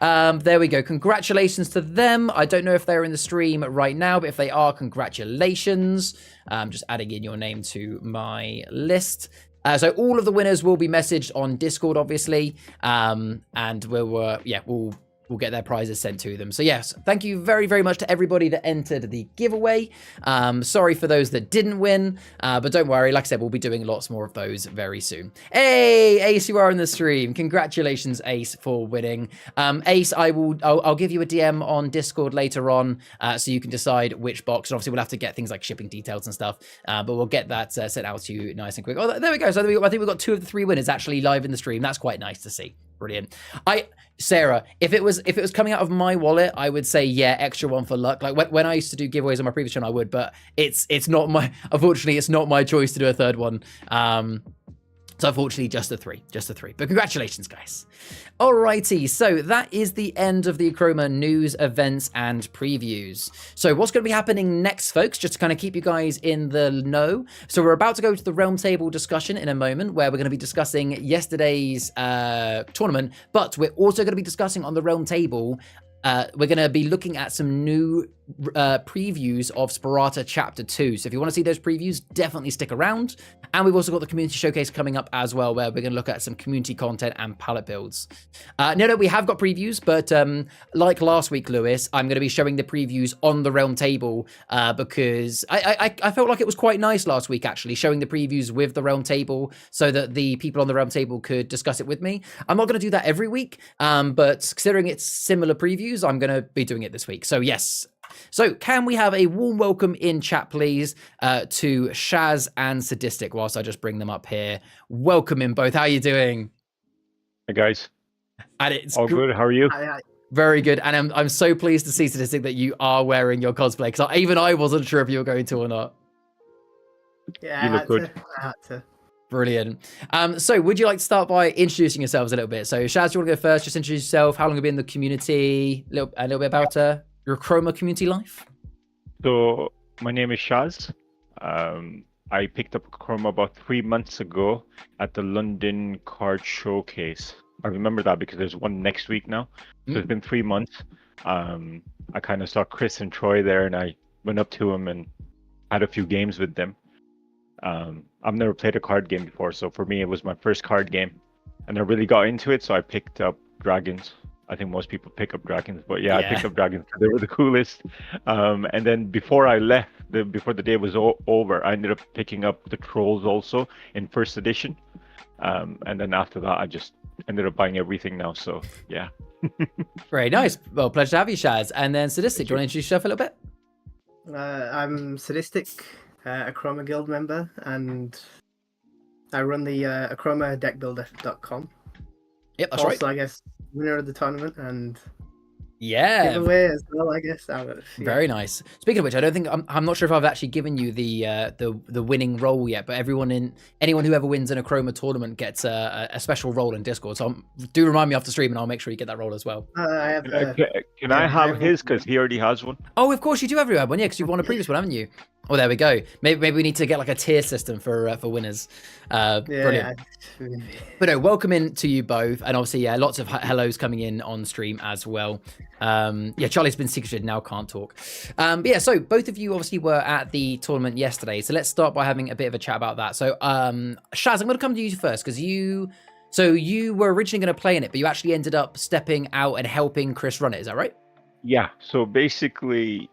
There we go. Congratulations to them. I don't know if they're in the stream right now, but if they are, congratulations. Just adding in your name to my list. So all of the winners will be messaged on Discord, obviously. And we'll get their prizes sent to them. So yes, thank you very, very much to everybody that entered the giveaway. Sorry for those that didn't win, but don't worry. Like I said, we'll be doing lots more of those very soon. Hey, Ace, you are in the stream. Congratulations, Ace, for winning. Ace, I'll give you a DM on Discord later on, so you can decide which box. And obviously, we'll have to get things like shipping details and stuff, but we'll get that sent out to you nice and quick. Oh, there we go. So I think we've got 2 of the 3 winners actually live in the stream. That's quite nice to see. Brilliant. Sarah, if it was coming out of my wallet, I would say yeah, extra 1 for luck. Like when I used to do giveaways on my previous channel, I would, but it's not my, unfortunately, it's not my choice to do a third one. So unfortunately, just a 3. But congratulations, guys. Alrighty, so that is the end of the Achroma news, events, and previews. So what's going to be happening next, folks, just to kind of keep you guys in the know. So we're about to go to the realm table discussion in a moment, where we're going to be discussing yesterday's tournament, but we're also going to be discussing on the realm table, we're going to be looking at some new previews of Sparata Chapter 2. So if you want to see those previews, definitely stick around. And we've also got the community showcase coming up as well, where we're going to look at some community content and palette builds. No, we have got previews, but like last week, Lewis, I'm going to be showing the previews on the realm table because I felt like it was quite nice last week, actually, showing the previews with the realm table so that the people on the realm table could discuss it with me. I'm not going to do that every week, but considering it's similar previews, I'm going to be doing it this week. So yes. So can we have a warm welcome in chat, please, to Shaz and Sadistic, whilst I just bring them up here. Welcome in both. How are you doing? Hey, guys. And it's all good. How are you? Hi. Very good. And I'm so pleased to see, Sadistic, that you are wearing your cosplay, because even I wasn't sure if you were going to or not. Yeah, you look good. I had to. Brilliant. So would you like to start by introducing yourselves a little bit? So Shaz, do you want to go first? Just introduce yourself. How long have you been in the community? A little bit about your Achroma community life. So my name is Shaz. I picked up Achroma about 3 months ago at the London Card Showcase. I remember that because there's one next week now. So it's been 3 months. I kind of saw Chris and Troy there, and I went up to them and had a few games with them. I've never played a card game before, so for me it was my first card game, and I really got into it. So I picked up dragons. I think most people pick up dragons, but yeah, I picked up dragons because they were the coolest. And then before I left, before the day was over, I ended up picking up the trolls also in first edition. And then after that, I just ended up buying everything now. So yeah. Very nice. Well, pleasure to have you, Shaz. And then Sadistic, do you want to introduce yourself a little bit? I'm Sadistic, Achroma Guild member, and I run the achromadeckbuilder.com. Yep, that's also, right. I guess, winner of the tournament and Yeah. giveaway as well, I guess. Very nice. Speaking of which, I don't think I'm not sure if I've actually given you the winning role yet, but anyone who ever wins an Achroma tournament gets a special role in Discord. So do remind me after stream, and I'll make sure you get that role as well. I have. Can I have his because he already has one? Oh, of course you do have one, yeah, because you've won a previous one, haven't you? Oh, there we go. Maybe we need to get like a tier system for winners. Brilliant. But no, welcome in to you both, and obviously, yeah, lots of hellos coming in on stream as well. Yeah, Charlie's been secreted, now can't talk. But yeah, so both of you obviously were at the tournament yesterday, so let's start by having a bit of a chat about that. So, Shaz, I'm going to come to you first because you were originally going to play in it, but you actually ended up stepping out and helping Chris run it. Is that right? Yeah. So basically,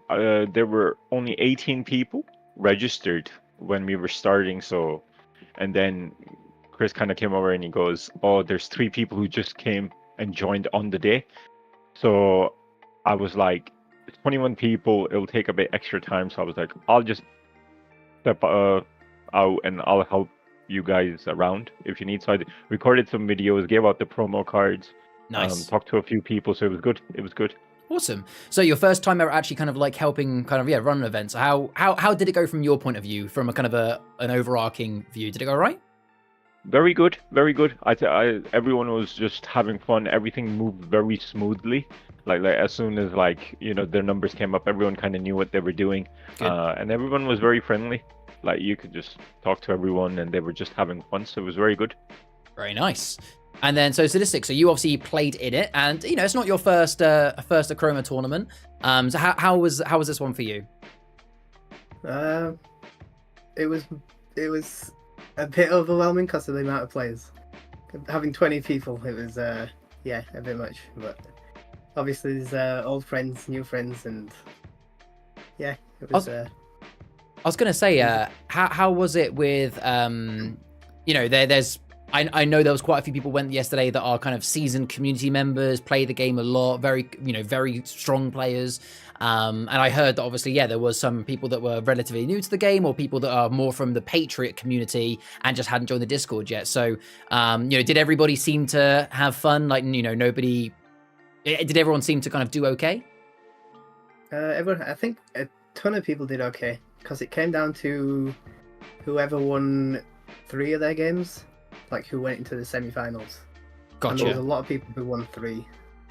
there were only 18 people registered when we were starting. So, and then Chris kind of came over and he goes, "Oh, there's 3 people who just came and joined on the day." So I was like, 21 people, it'll take a bit extra time. So I was like, I'll just step out and I'll help you guys around if you need. So I recorded some videos, gave out the promo cards, Nice. talked to a few people. So it was good. It was good. Awesome. So your first time ever actually kind of like helping run an event. So how did it go from your point of view, from a kind of an overarching view? Did it go right? Very good, very good. Everyone was just having fun. Everything moved very smoothly. Like as soon as their numbers came up, everyone kind of knew what they were doing, and everyone was very friendly. Like you could just talk to everyone, and they were just having fun. So it was very good. Very nice. And then so Sadistic, so you obviously played in it, and it's not your first Achroma tournament. So how was this one for you? It was a bit overwhelming because of the amount of players. Having 20 people, it was a bit much. But obviously, there's old friends, new friends, and yeah, it was. I was gonna say, how was it with there's. I know there was quite a few people went yesterday that are kind of seasoned community members, play the game a lot, very strong players. And I heard that obviously, there was some people that were relatively new to the game, or people that are more from the Patriot community and just hadn't joined the Discord yet. So, did everybody seem to have fun? Like, did everyone seem to kind of do okay? Everyone, I think a ton of people did okay because it came down to whoever won 3 of their games. Like who went into the semi-finals. Gotcha. And there was a lot of people who won 3.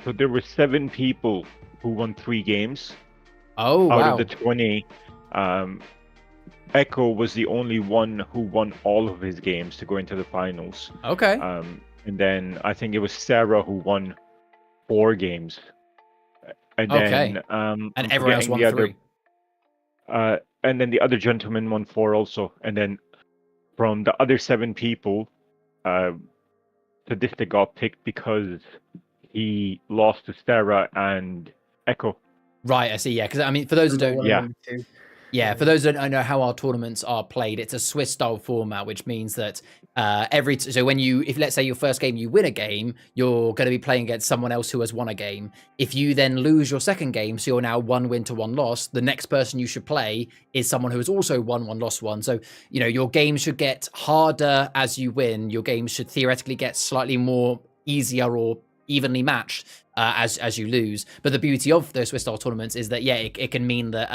So there were 7 people who won 3 games. Oh, wow. Out of the 20, Echo was the only one who won all of his games to go into the finals. Okay. And then I think it was Sarah who won 4 games. And then and everyone else won 3. And then the other gentleman won 4 also. And then from the other 7 people, Sadistic got picked because he lost to Sarah and Echo. Right, I see. Yeah, because I mean, for those who don't, for those who don't know how our tournaments are played, it's a Swiss style format, which means that so when if let's say your first game you win a game, you're going to be playing against someone else who has won a game. If you then lose your second game, so you're now 1 win to 1 loss, the next person you should play is someone who has also won 1, lost 1. So your game should get harder as you win. Your game should theoretically get slightly more easier or evenly matched as you lose. But the beauty of those Swiss style tournaments is that it can mean that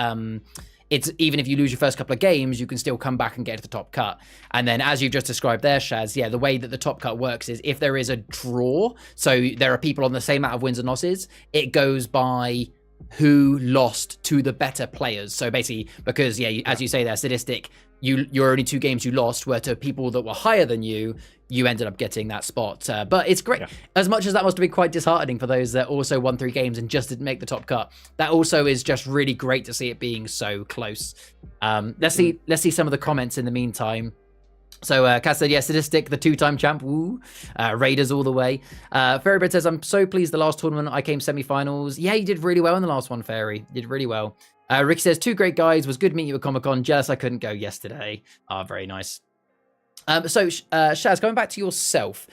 it's even if you lose your first couple of games, you can still come back and get to the top cut. And then as you've just described there, Shaz, the way that the top cut works is if there is a draw, so there are people on the same amount of wins and losses, it goes by who lost to the better players. So basically, because as you say there, Sadistic, your only 2 games you lost were to people that were higher than you. You ended up getting that spot. But it's great. Yeah. As much as that must have been quite disheartening for those that also won 3 games and just didn't make the top cut, that also is just really great to see it being so close. Let's see some of the comments in the meantime. So Kat said, yeah, Sadistic, the 2-time champ, woo. Raiders all the way. Ferrybird says, I'm so pleased the last tournament I came semi-finals. Yeah, you did really well in the last one, Fairy. You did really well. Ricky says, 2 great guys. Was good meeting you at Comic-Con. Jealous I couldn't go yesterday. Very nice. So Shaz, going back to yourself.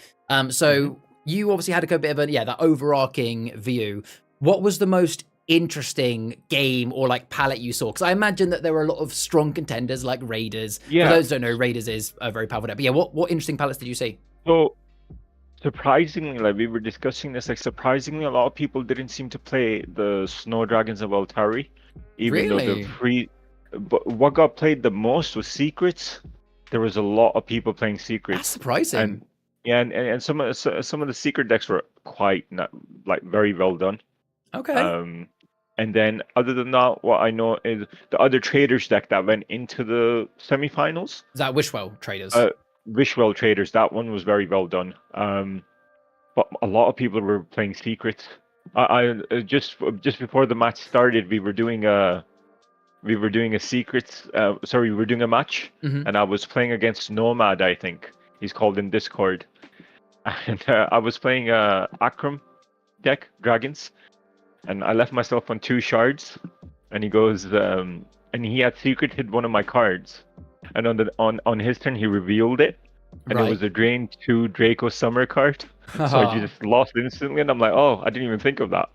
So you obviously had a bit of that overarching view. What was the most interesting game or like palette you saw? Because I imagine that there were a lot of strong contenders like Raiders. For those who don't know, Raiders is a very powerful deck. But yeah, what interesting palettes did you see? So surprisingly, like we were discussing this, like surprisingly a lot of people didn't seem to play the Snow Dragons of Altari, even though the free. But what got played the most was Secrets. There was a lot of people playing Secrets. That's surprising. And some of the Secret decks were quite very well done. Okay. And then other than that, what I know is the other Traders deck that went into the semifinals. Is that Wishwell Traders? Wishwell Traders. That one was very well done. But a lot of people were playing Secrets. I just before the match started, we were doing a Secrets. We were doing a match, and I was playing against Nomad. I think he's called in Discord, and I was playing Achroma deck Dragons. And I left myself on 2 shards, and he goes, and he had secret hid one of my cards, and on his turn he revealed it, and it was a Drain 2 Draco Summer card, so I just lost instantly, and I'm like, oh, I didn't even think of that.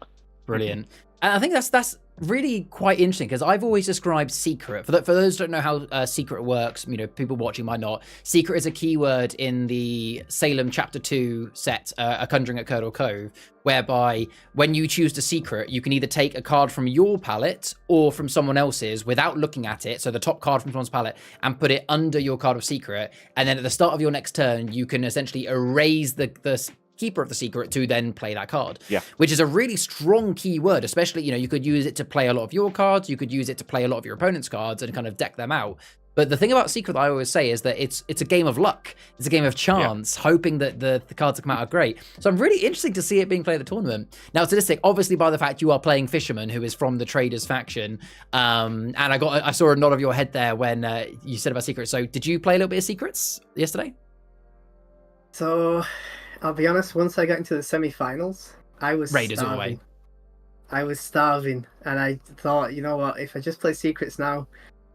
Brilliant. And I think that's really quite interesting, because I've always described Secret, for those who don't know how Secret works, people watching might not. Secret is a keyword in the Salem Chapter 2 set, A Conjuring at Curdle Cove, whereby when you choose the Secret, you can either take a card from your palette or from someone else's without looking at it, so the top card from someone's palette, and put it under your card of Secret, and then at the start of your next turn, you can essentially erase the keeper of the secret to then play that card, which is a really strong keyword. Especially, you could use it to play a lot of your cards, you could use it to play a lot of your opponent's cards and kind of deck them out. But the thing about Secret that I always say is that it's a game of luck. It's a game of chance, hoping that the cards that come out are great. So I'm really interested to see it being played at the tournament. Now, Sadistic, obviously by the fact you are playing Fisherman, who is from the Traders faction, and I saw a nod of your head there when you said about Secrets. So did you play a little bit of Secrets yesterday? So I'll be honest, once I got into the semi-finals, I was Raiders all the way. I was starving, and I thought, you know what, if I just play Secrets now,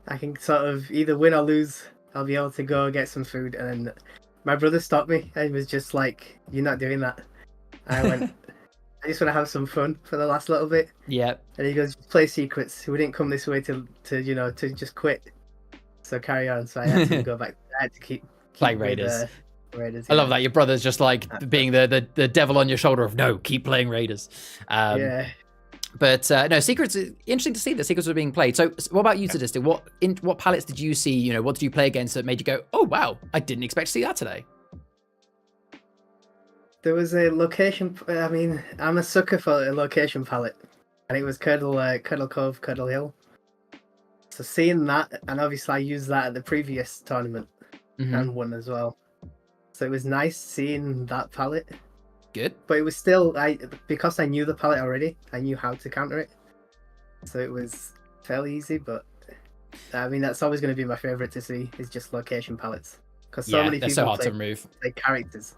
I can sort of either win or lose. I'll be able to go get some food. And then my brother stopped me and was just like, you're not doing that. I went, I just want to have some fun for the last little bit. Yeah. And he goes, play Secrets. We didn't come this way to just quit. So carry on. So I had to go back. I had to keep playing Raiders. Raiders. I love that. Your brother's just like being the devil on your shoulder of no, keep playing Raiders. Yeah. But no, Secrets, interesting to see that Secrets were being played. So what about you, Sadistic? What palettes did you see? What did you play against that made you go, oh, wow, I didn't expect to see that today? There was a location, I mean, I'm a sucker for a location palette. And it was Curdle Cove, Curdle Hill. So seeing that, and obviously I used that at the previous tournament and won as well. So it was nice seeing that palette. Good. But it was still, because I knew the palette already, I knew how to counter it. So it was fairly easy, but I mean, that's always going to be my favourite to see, is just location palettes. Because so many people so hard to remove. Play characters.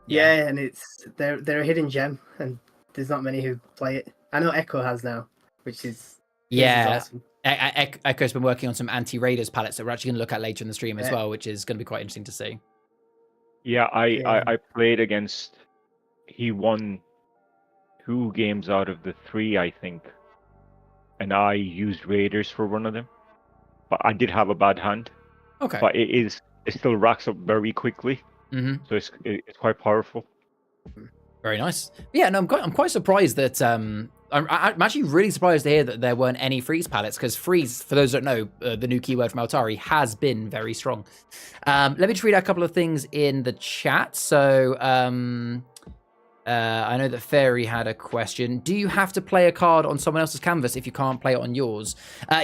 Yeah, and they're a hidden gem, and there's not many who play it. I know Echo has now, which is awesome. Echo's been working on some anti-Raiders palettes that we're actually going to look at later in the stream as well, which is going to be quite interesting to see. Yeah, I played against... He won 2 games out of the 3, I think. And I used Raiders for one of them. But I did have a bad hand. Okay. But it still racks up very quickly. So it's quite powerful. Very nice. Yeah, no, I'm quite surprised that I'm actually really surprised to hear that there weren't any freeze palettes, because freeze, for those who don't know, the new keyword from Altari, has been very strong. Let me just read out a couple of things in the chat. So I know that Fairy had a question. Do you have to play a card on someone else's canvas if you can't play it on yours?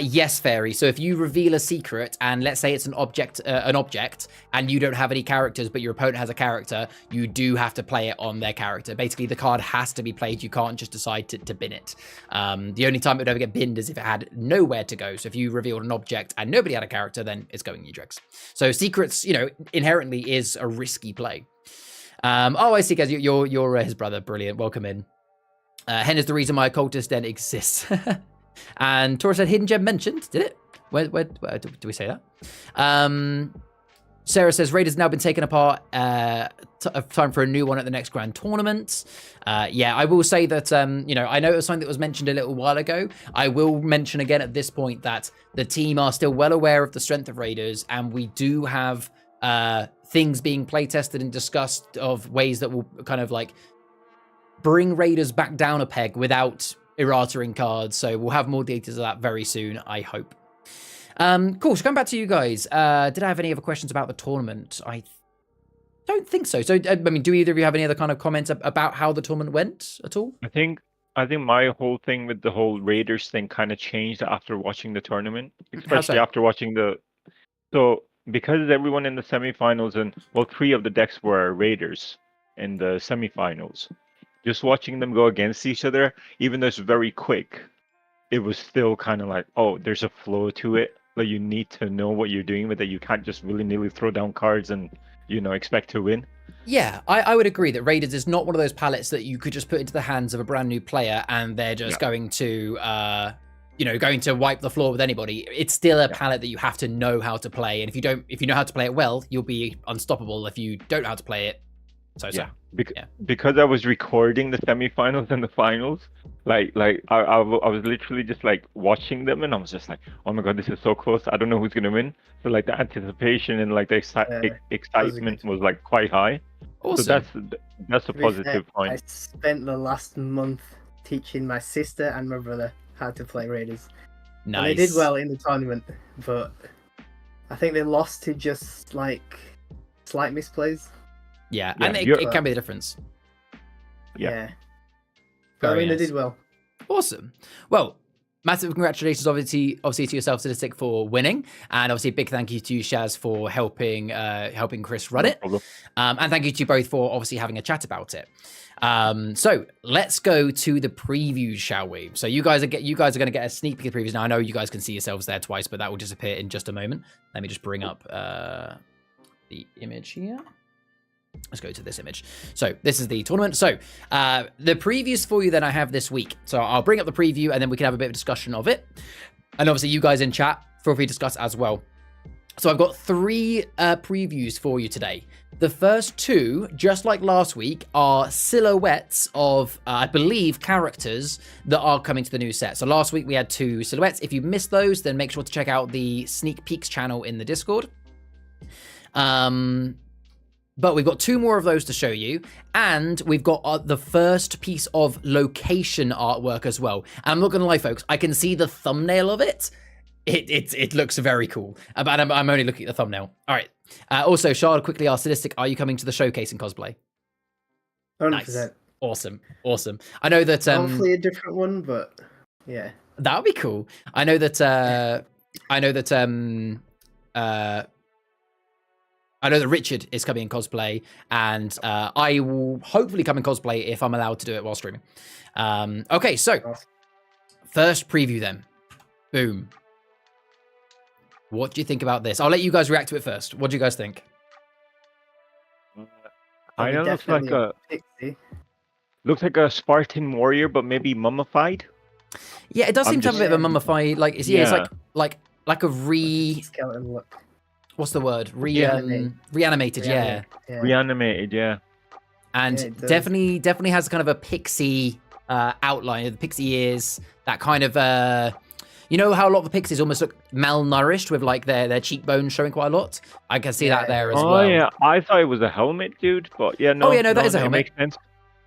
Yes, Fairy. So if you reveal a secret, and let's say it's an object, and you don't have any characters, but your opponent has a character, you do have to play it on their character. Basically, the card has to be played. You can't just decide to bin it. The only time it would ever get binned is if it had nowhere to go. So if you revealed an object and nobody had a character, then it's going in your dregs. So secrets, inherently is a risky play. Oh, I see, guys. You're his brother. Brilliant. Welcome in. Hen is the reason my occultist den exists. And Tora said hidden gem mentioned. Did it? Where do we say that? Sarah says Raid has now been taken apart. Time for a new one at the next Grand Tournament. Yeah, I will say that, I know it was something that was mentioned a little while ago. I will mention again at this point that the team are still well aware of the strength of Raiders, and we do have things being play tested and discussed of ways that will kind of like bring Raiders back down a peg without errata in cards. So we'll have more details of that very soon, I hope. Cool. So going back to you guys, did I have any other questions about the tournament? I don't think so. So, I mean, do either of you have any other kind of comments about how the tournament went at all? I think my whole thing with the whole Raiders thing kind of changed after watching the tournament, especially after watching because everyone in the semifinals and 3 of the decks were Raiders in the semifinals. Just watching them go against each other, even though it's very quick, it was still kind of like, oh, there's a flow to it. Like you need to know what you're doing with it. You can't just willy-nilly throw down cards and expect to win. Yeah, I would agree that Raiders is not one of those palettes that you could just put into the hands of a brand new player and they're just going to going to wipe the floor with anybody. It's still a palette that you have to know how to play, and if you know how to play it well, you'll be unstoppable. If you don't know how to play it, because I was recording the semifinals and the finals, I was literally just like watching them, and I was just like, oh my god, this is so close. I don't know who's gonna win. So like the anticipation and like the excitement was like quite high. Awesome. So that's a positive point. I spent the last month teaching my sister and my brother how to play Raiders. Nice. And they did well in the tournament, but I think they lost to just like slight misplays. Yeah, and it can be the difference. Yeah. But I mean, they did well. Awesome. Well, massive congratulations, obviously to yourself, Sadistic, for winning, and obviously a big thank you to you, Shaz, for helping Chris run it. And thank you to you both for obviously having a chat about it. So let's go to the previews, shall we? So you guys are going to get a sneak peek of the previews. Now I know you guys can see yourselves there twice, but that will disappear in just a moment. Let me just bring up the image here. Let's go to this image. So this is the tournament. So the previews for you that I have this week. So I'll bring up the preview and then we can have a bit of a discussion of it. And obviously you guys in chat, feel free to discuss as well. So I've got 3 previews for you today. The first 2, just like last week, are silhouettes of, I believe, characters that are coming to the new set. So last week we had 2 silhouettes. If you missed those, then make sure to check out the Sneak Peeks channel in the Discord. But we've got 2 more of those to show you, and we've got the first piece of location artwork as well. And I'm not going to lie, folks, I can see the thumbnail of it. It looks very cool. But I'm only looking at the thumbnail. All right. Also, Charlotte quickly asked Sadistic, are you coming to the showcase in cosplay? 100%. Nice. Awesome. I know that... hopefully a different one, but yeah. That would be cool. I know that Richard is coming in cosplay, and I will hopefully come in cosplay if I'm allowed to do it while streaming. Okay, so first preview then. Boom. What do you think about this? I'll let you guys react to it first. What do you guys think? I know looks like a Spartan warrior, but maybe mummified. Yeah, it does seem to have a bit of a mummified, like it's like a skeleton look. What's the word? Reanimated, yeah. Reanimated, yeah. And definitely has kind of a pixie outline, the pixie ears, that kind of you know how a lot of the pixies almost look malnourished with like their cheekbones showing quite a lot? I can see that there as well. Oh yeah, I thought it was a helmet, dude, but yeah, no. Oh yeah, no, that is a helmet. Makes sense.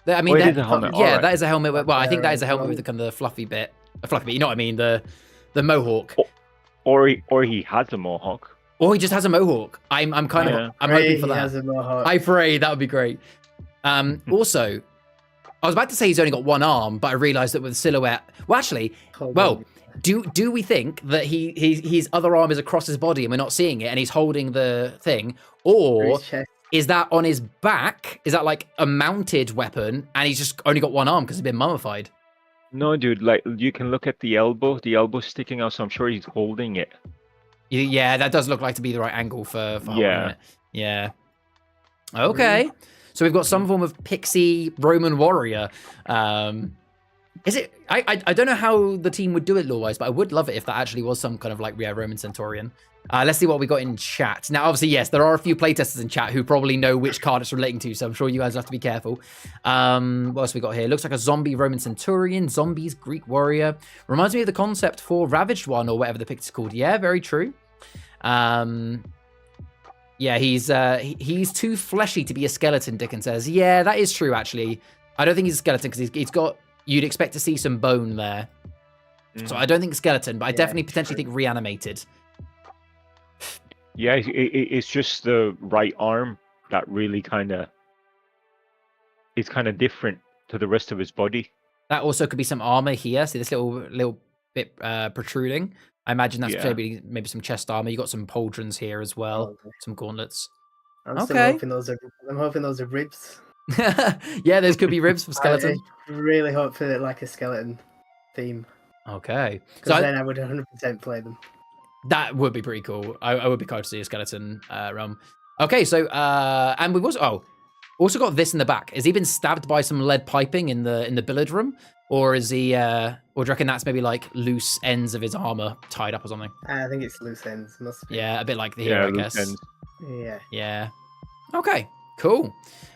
I mean, it is a helmet. Yeah, that is a helmet. Well, I think that is a helmet with the kind of the fluffy bit. You know what I mean? The mohawk. Or he has a mohawk. Or he just has a mohawk. I'm hoping for that. Has a mohawk. I pray that would be great. Also, I was about to say he's only got one arm, but I realized that with silhouette. Well, actually, Hold well, on. do we think that his other arm is across his body and we're not seeing it, and he's holding the thing, or His chest. is that on his back? Is that like a mounted weapon, and he's just only got one arm because he's been mummified? No, dude, like you can look at the elbow sticking out, so I'm sure he's holding it. Yeah, that does look like to be the right angle for holding it. Yeah. Okay. So we've got some form of pixie Roman warrior. Is it? I don't know how the team would do it lore-wise, but I would love it if that actually was some kind of like Roman Centurion. Let's see what we got in chat. Now, obviously, yes, there are a few playtesters in chat who probably know which card it's relating to, so I'm sure you guys have to be careful. What else we got here? Looks like a zombie Roman Centurion, zombies Greek warrior. Reminds me of the concept for Ravaged One, or whatever the picture's called. Yeah, very true. Yeah, he's too fleshy to be a skeleton, Dickon says. Yeah, that is true, actually. I don't think he's a skeleton because he's got... You'd expect to see some bone there. So I don't think skeleton, but I definitely potentially think reanimated. Yeah, it's just the right arm that really kind of... It's kind of different to the rest of his body. That also could be some armor here. See this little bit protruding? I imagine that's maybe some chest armor. You got some pauldrons here as well. Some gauntlets. I'm hoping those are ribs. Yeah, those could be ribs for skeleton. I really hope for like a skeleton theme. Okay. Because then I would 100% play them. That would be pretty cool. I would be cool to see a skeleton realm. Okay, so and we've also got this in the back. Has he been stabbed by some lead piping in the billiard room? Or is he or do you reckon that's maybe like loose ends of his armor tied up or something? I think it's loose ends. Must be. Yeah, a bit like the hero, I guess. Ends. Yeah. Yeah. Okay, cool.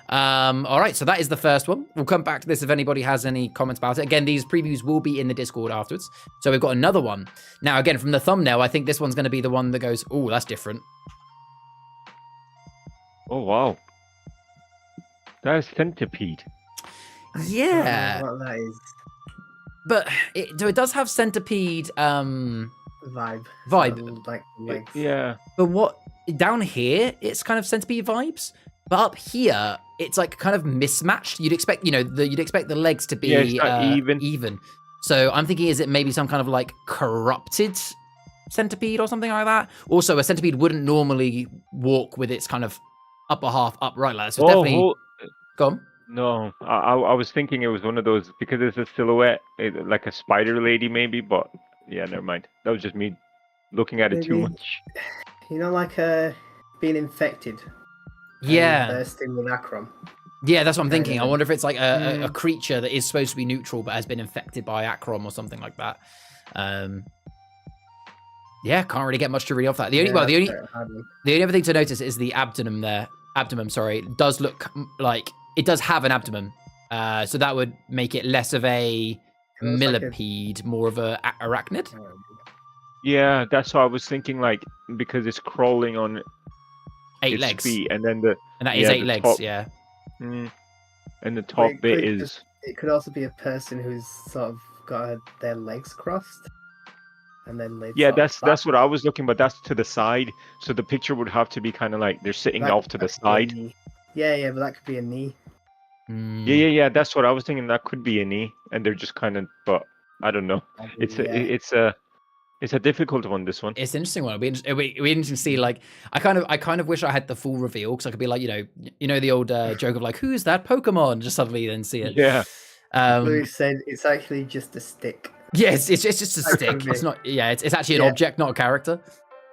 All right, so that is the first one. We'll come back to this if anybody has any comments about it. Again, these previews will be in the Discord afterwards. So we've got another one. Now, again, from the thumbnail, I think this one's going to be the one that goes, oh, that's different. Oh, wow. That's centipede. Yeah. I don't know what that is. But it does have centipede Vibe. Like legs. Yeah. But what down here, it's kind of centipede vibes. But up here, it's like kind of mismatched. You'd expect, you'd expect the legs to be it's not even. So I'm thinking, is it maybe some kind of like corrupted centipede or something like that? Also, a centipede wouldn't normally walk with its kind of upper half upright like that. So definitely. Go on. No, I was thinking it was one of those because it's a silhouette, like a spider lady maybe. But yeah, never mind. That was just me looking at it too much. Like being infected. Yeah. Bursting with Achroma. Yeah, that's what I'm thinking. I wonder if it's like a creature that is supposed to be neutral but has been infected by Achroma or something like that. Yeah, can't really get much to read off that. The only other thing to notice is the abdomen there. It does look like it does have an abdomen. So that would make it less of a millipede, more of a arachnid. Yeah, that's what I was thinking, like, because it's crawling on 8 its legs. feet, and then that is 8 legs, top, yeah. And the top bit is... It could also be a person who's sort of got their legs crossed. And then that's what I was looking, but that's to the side. So the picture would have to be kind of like they're sitting off to the side. Yeah, but that could be a knee. Yeah. That's what I was thinking. That could be a knee, and they're just kind of. But I don't know. It's a difficult one. This one. It's an interesting one. It'll be interesting to see. Like, I kind of wish I had the full reveal because I could be like, the old joke of like, who's that Pokemon? Just suddenly then see it. Yeah. Louis said it's actually just a stick. Yeah, it's just a stick. It's not. Yeah, it's actually an object, not a character.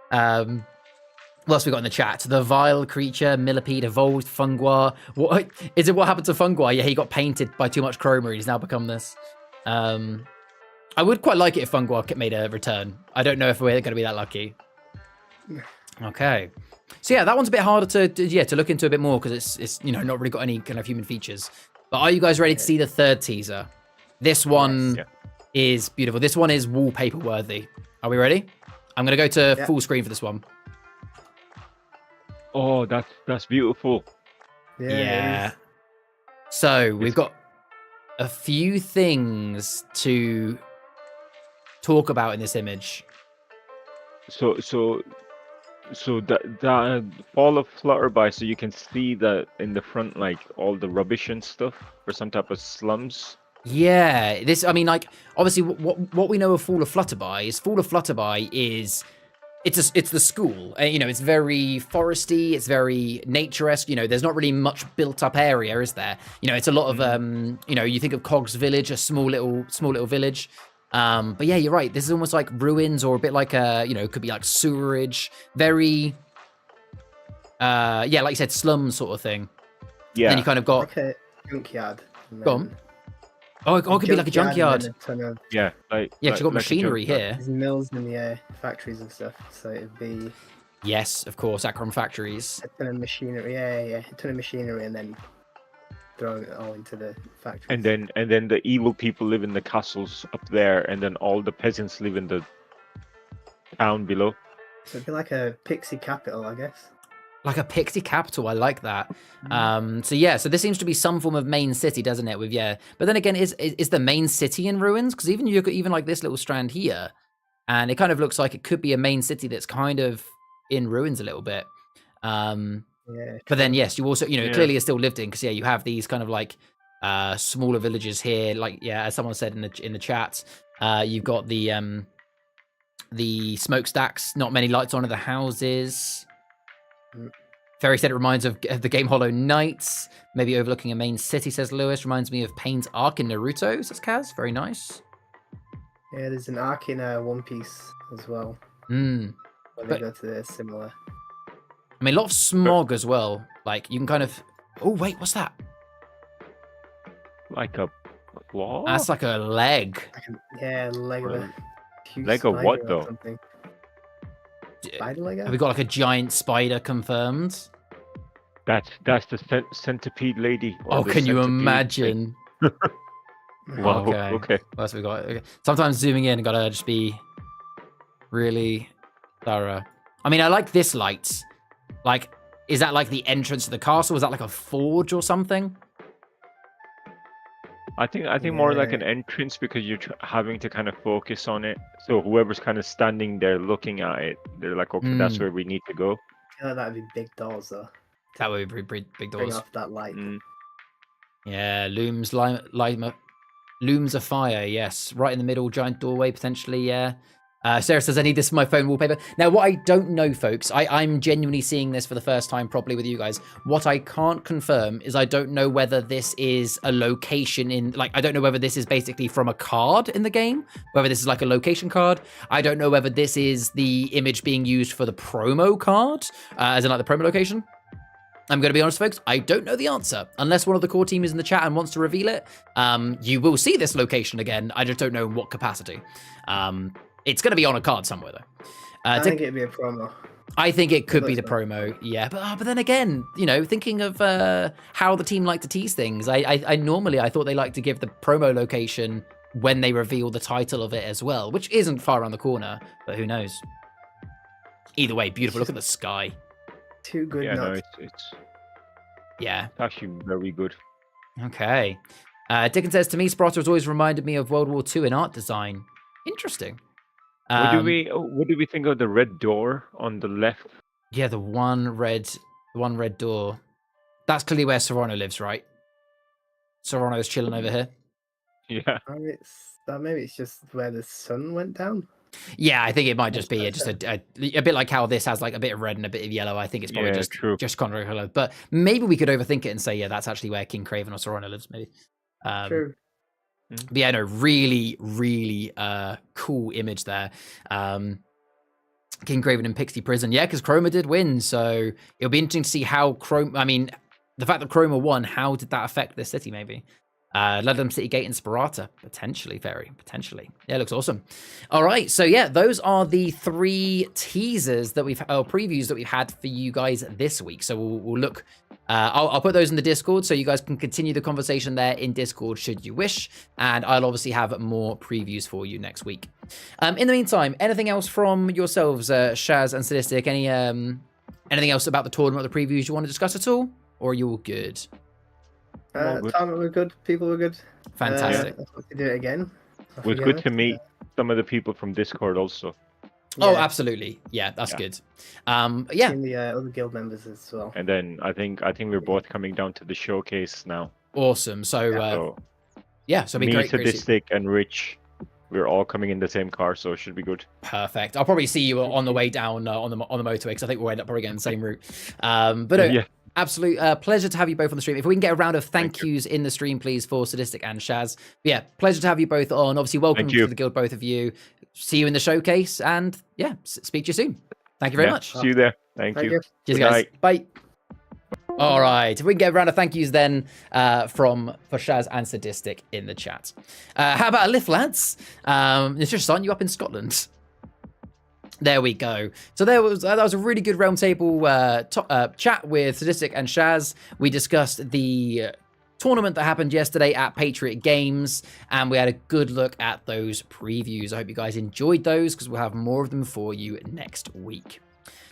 What else we got in the chat? The vile creature, millipede, evolved funguar. What is it? What happened to funguar? Yeah, he got painted by too much chroma. He's now become this. I would quite like it if funguar made a return. I don't know if we're going to be that lucky. Okay, so yeah, that one's a bit harder to look into a bit more because it's not really got any kind of human features. But are you guys ready to see the third teaser? This one is beautiful. This one is wallpaper worthy. Are we ready? I'm going to go to full screen for this one. Oh, that's beautiful. Yeah. So we've got a few things to talk about in this image. So So the fall of Flutterby, so you can see that in the front, like all the rubbish and stuff, or some type of slums. Yeah, this. I mean, like obviously, what we know of Fall of Flutterby is it's the school. You know, it's very foresty. It's very nature-esque. You know, there's not really much built-up area, is there? You know, it's a lot of you know, you think of Cog's village, a small little village. But yeah, you're right. This is almost like ruins, or a bit like a, you know, it could be like sewerage. Very, yeah, like you said, slum sort of thing. Yeah. And you kind of got Like a junkyard. Go on. Oh, it could be like a junkyard. Yeah, like Yeah, 'cause you've got like a machinery junkyard. here. There's mills and factories and stuff. So it'd be Yes, of course, Achroma factories. a ton of machinery. Yeah, a ton of machinery, and then throwing it all into the factories. And then the evil people live in the castles up there, and then all the peasants live in the town below. So it'd be like a pixie capital, I guess. Like a pixie capital, I like that. So yeah, so this seems to be some form of main city, doesn't it? With but then again, is the main city in ruins? Because even you look at even like this little strand here, and it kind of looks like it could be a main city that's kind of in ruins a little bit. Yeah. But then yes, you also, you know, Yeah. clearly it's still lived in, because yeah, you have these kind of like smaller villages here, like yeah, as someone said in the chat, you've got the smokestacks, not many lights on in the houses. Ferry said it reminds of the game Hollow Knights, maybe overlooking a main city, says Lewis. Reminds me of Pain's arc in Naruto, says Kaz. Very nice. Yeah, there's an arc in One Piece as well. Mm. Where But- they go to the similar. I mean, a lot of smog as well. Like, you can kind of... Oh, wait, what's that? Like a claw? That's like a leg. Yeah, leg of a huge Leg of spider what, or though? something. Spider leg? Have we got like a giant spider confirmed? That's the centipede lady. or Oh, the can you centipede thing. imagine? Wow. Okay. Okay. What else have we got? Okay. Sometimes zooming in, gotta just be really thorough. I mean, I like this light. Like, is that like the entrance to the castle? Is that like a forge or something? I think more like Yeah. an entrance, because you're having to kind of focus on it. So whoever's kind of standing there looking at it, they're like, okay, that's where we need to go. I feel like that'd be big doors though. That would be pretty big Bring doors. off that light. Yeah, looms looms of fire. Yes, right in the middle, giant doorway potentially. Yeah. Sarah says, I need this for my phone wallpaper. Now, what I don't know, folks, I'm genuinely seeing this for the first time properly with you guys. What I can't confirm is I don't know whether this is a location in, like, I don't know whether this is basically from a card in the game, whether this is like a location card. I don't know whether this is the image being used for the promo card, as in like the promo location. I'm going to be honest, folks, I don't know the answer. Unless one of the core team is in the chat and wants to reveal it, you will see this location again. I just don't know in what capacity. It's going to be on a card somewhere, though. I think it'd be a promo. I think it could be the looks like promo, yeah. But then again, you know, thinking of how the team like to tease things, I normally thought they like to give the promo location when they reveal the title of it as well, which isn't far around the corner, but who knows? Either way, beautiful. Look at the sky. Too good Yeah, not no, to. it's Yeah. actually very good. Okay. Dickon says, to me, Sparta has always reminded me of World War II in art design. Interesting. What do we think of the red door on the left? Yeah, the one red door. That's clearly where Serrano lives, right? Serrano's chilling over here. Yeah. Maybe it's just where the sun went down. Yeah, I think it might just be That's a bit like how this has like a bit of red and a bit of yellow. I think it's probably Yeah, true. just Conroy Hollow. But maybe we could overthink it and say, yeah, that's actually where King Craven or Serrano lives, maybe. True. But yeah, no, really, really cool image there. King Craven in Pixie Prison. Yeah, because Chroma did win, so it'll be interesting to see how Chroma, I mean, the fact that Chroma won, how did that affect this city, maybe? Ludlam City Gate and Sparata, potentially, potentially. Yeah, it looks awesome. All right, so yeah, those are the 3 teasers that previews that we've had for you guys this week. So we'll look. I'll put those in the Discord so you guys can continue the conversation there in Discord should you wish, and I'll obviously have more previews for you next week. In the meantime, anything else from yourselves, Shaz and Sadistic? Anything else about the tournament, the previews you want to discuss at all, or are you all good? Good. Tournament were good. People were good. Fantastic. Let's do it again. It was good to meet some of the people from Discord also. Oh, Yeah, absolutely. Yeah, that's Yeah. good. Yeah, seeing the other guild members as well. And then I think we're both coming down to the showcase now. awesome. So, So yeah, so it'd be me, great. to see- Sadistic, and Rich, we're all coming in the same car, so it should be good. Perfect. I'll probably see you on the way down on the motorway because I think we'll end up probably getting the same route. But no, Yeah. absolute pleasure to have you both on the stream. If we can get a round of thank Thank you. yous in the stream, please, for Sadistic and Shaz. But yeah, pleasure to have you both on. Obviously, welcome Thank to you. the guild, both of you. See you in the showcase, and yeah, speak to you soon. Thank you very Yeah, much. See you there. Thank Thank you. you. Cheers, Good guys. night. Bye. All right, if we can get a round of thank yous then for Shaz and Sadistic in the chat. How about a lift, lads? It's just on you up in Scotland. There we go. So that was a really good roundtable chat with Sadistic and Shaz. We discussed the tournament that happened yesterday at Patriot Games, and we had a good look at those previews. I hope you guys enjoyed those because we'll have more of them for you next week.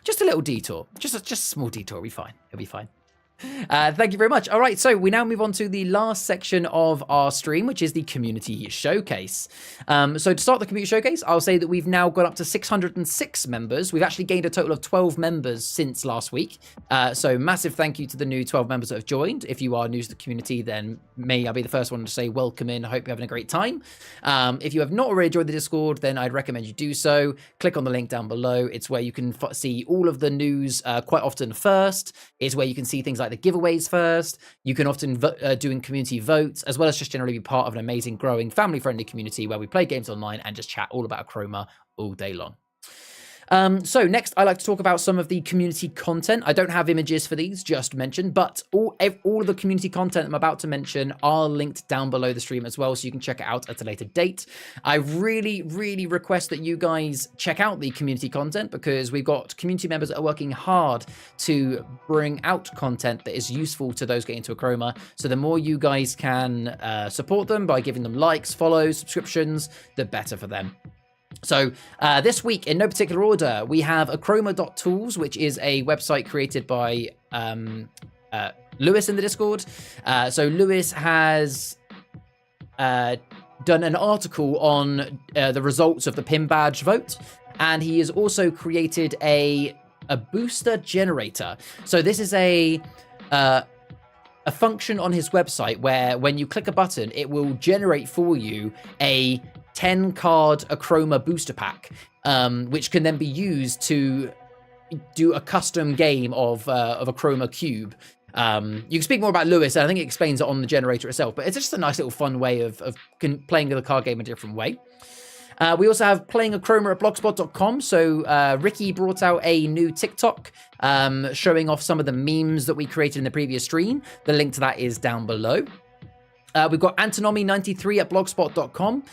Just a little detour, just a small detour. It'll be fine. It'll be fine. Thank you very much. All right, so we now move on to the last section of our stream, which is the community showcase. So to start the community showcase, I'll say that we've now got up to 606 members. We've actually gained a total of 12 members since last week. So massive thank you to the new 12 members that have joined. If you are new to the community, then may I be the first one to say welcome in. I hope you're having a great time. If you have not already joined the Discord, then I'd recommend you do so. Click on the link down below. It's where you can see all of the news quite often first. It's where you can see things like the giveaways first. You can often doing community votes, as well as just generally be part of an amazing, growing, family-friendly community where we play games online and just chat all about Achroma all day long. So next, I like to talk about some of the community content. I don't have images for these, just mentioned, but all of the community content I'm about to mention are linked down below the stream as well, so you can check it out at a later date. I really, really request that you guys check out the community content because we've got community members that are working hard to bring out content that is useful to those getting into Achroma. So the more you guys can support them by giving them likes, follows, subscriptions, the better for them. So this week, in no particular order, we have Achroma.tools, which is a website created by Lewis in the Discord. So Lewis has done an article on the results of the pin badge vote, and he has also created a booster generator. So this is a function on his website where when you click a button, it will generate for you a 10-card Achroma booster pack, which can then be used to do a custom game of Achroma Cube. You can speak more about Lewis, and I think it explains it on the generator itself, but it's just a nice little fun way of playing the card game a different way. We also have playing Achroma at blogspot.com. So Ricky brought out a new TikTok showing off some of the memes that we created in the previous stream. The link to that is down below. We've got Antonomy93 at blogspot.com.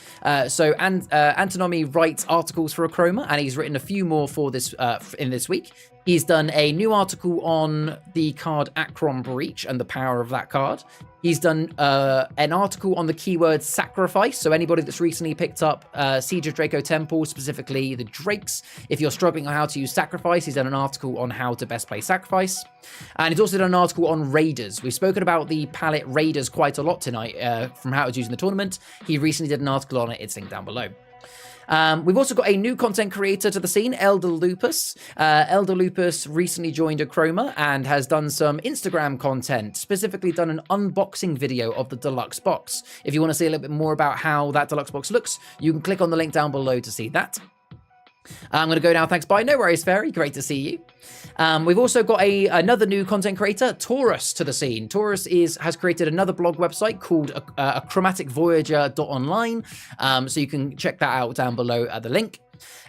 So Antonomy writes articles for Achroma, and he's written a few more for this in this week. He's done a new article on the card Achroma Breach and the power of that card. He's done an article on the keyword sacrifice. So anybody that's recently picked up Siege of Draco Temple, specifically the Drakes, if you're struggling on how to use sacrifice, he's done an article on how to best play sacrifice. And he's also done an article on raiders. We've spoken about the palette raiders quite a lot tonight from how it's used in the tournament. He recently did an article on it. It's linked down below. We've also got a new content creator to the scene, Elder Lupus. Elder Lupus recently joined Achroma and has done some Instagram content, specifically done an unboxing video of the deluxe box. If you want to see a little bit more about how that deluxe box looks, you can click on the link down below to see that. I'm going to go now. Thanks. Bye. No worries, Fairy. Great to see you. We've also got another new content creator, Taurus, to the scene. Taurus has created another blog website called achromaticvoyager.online. So you can check that out down below at the link.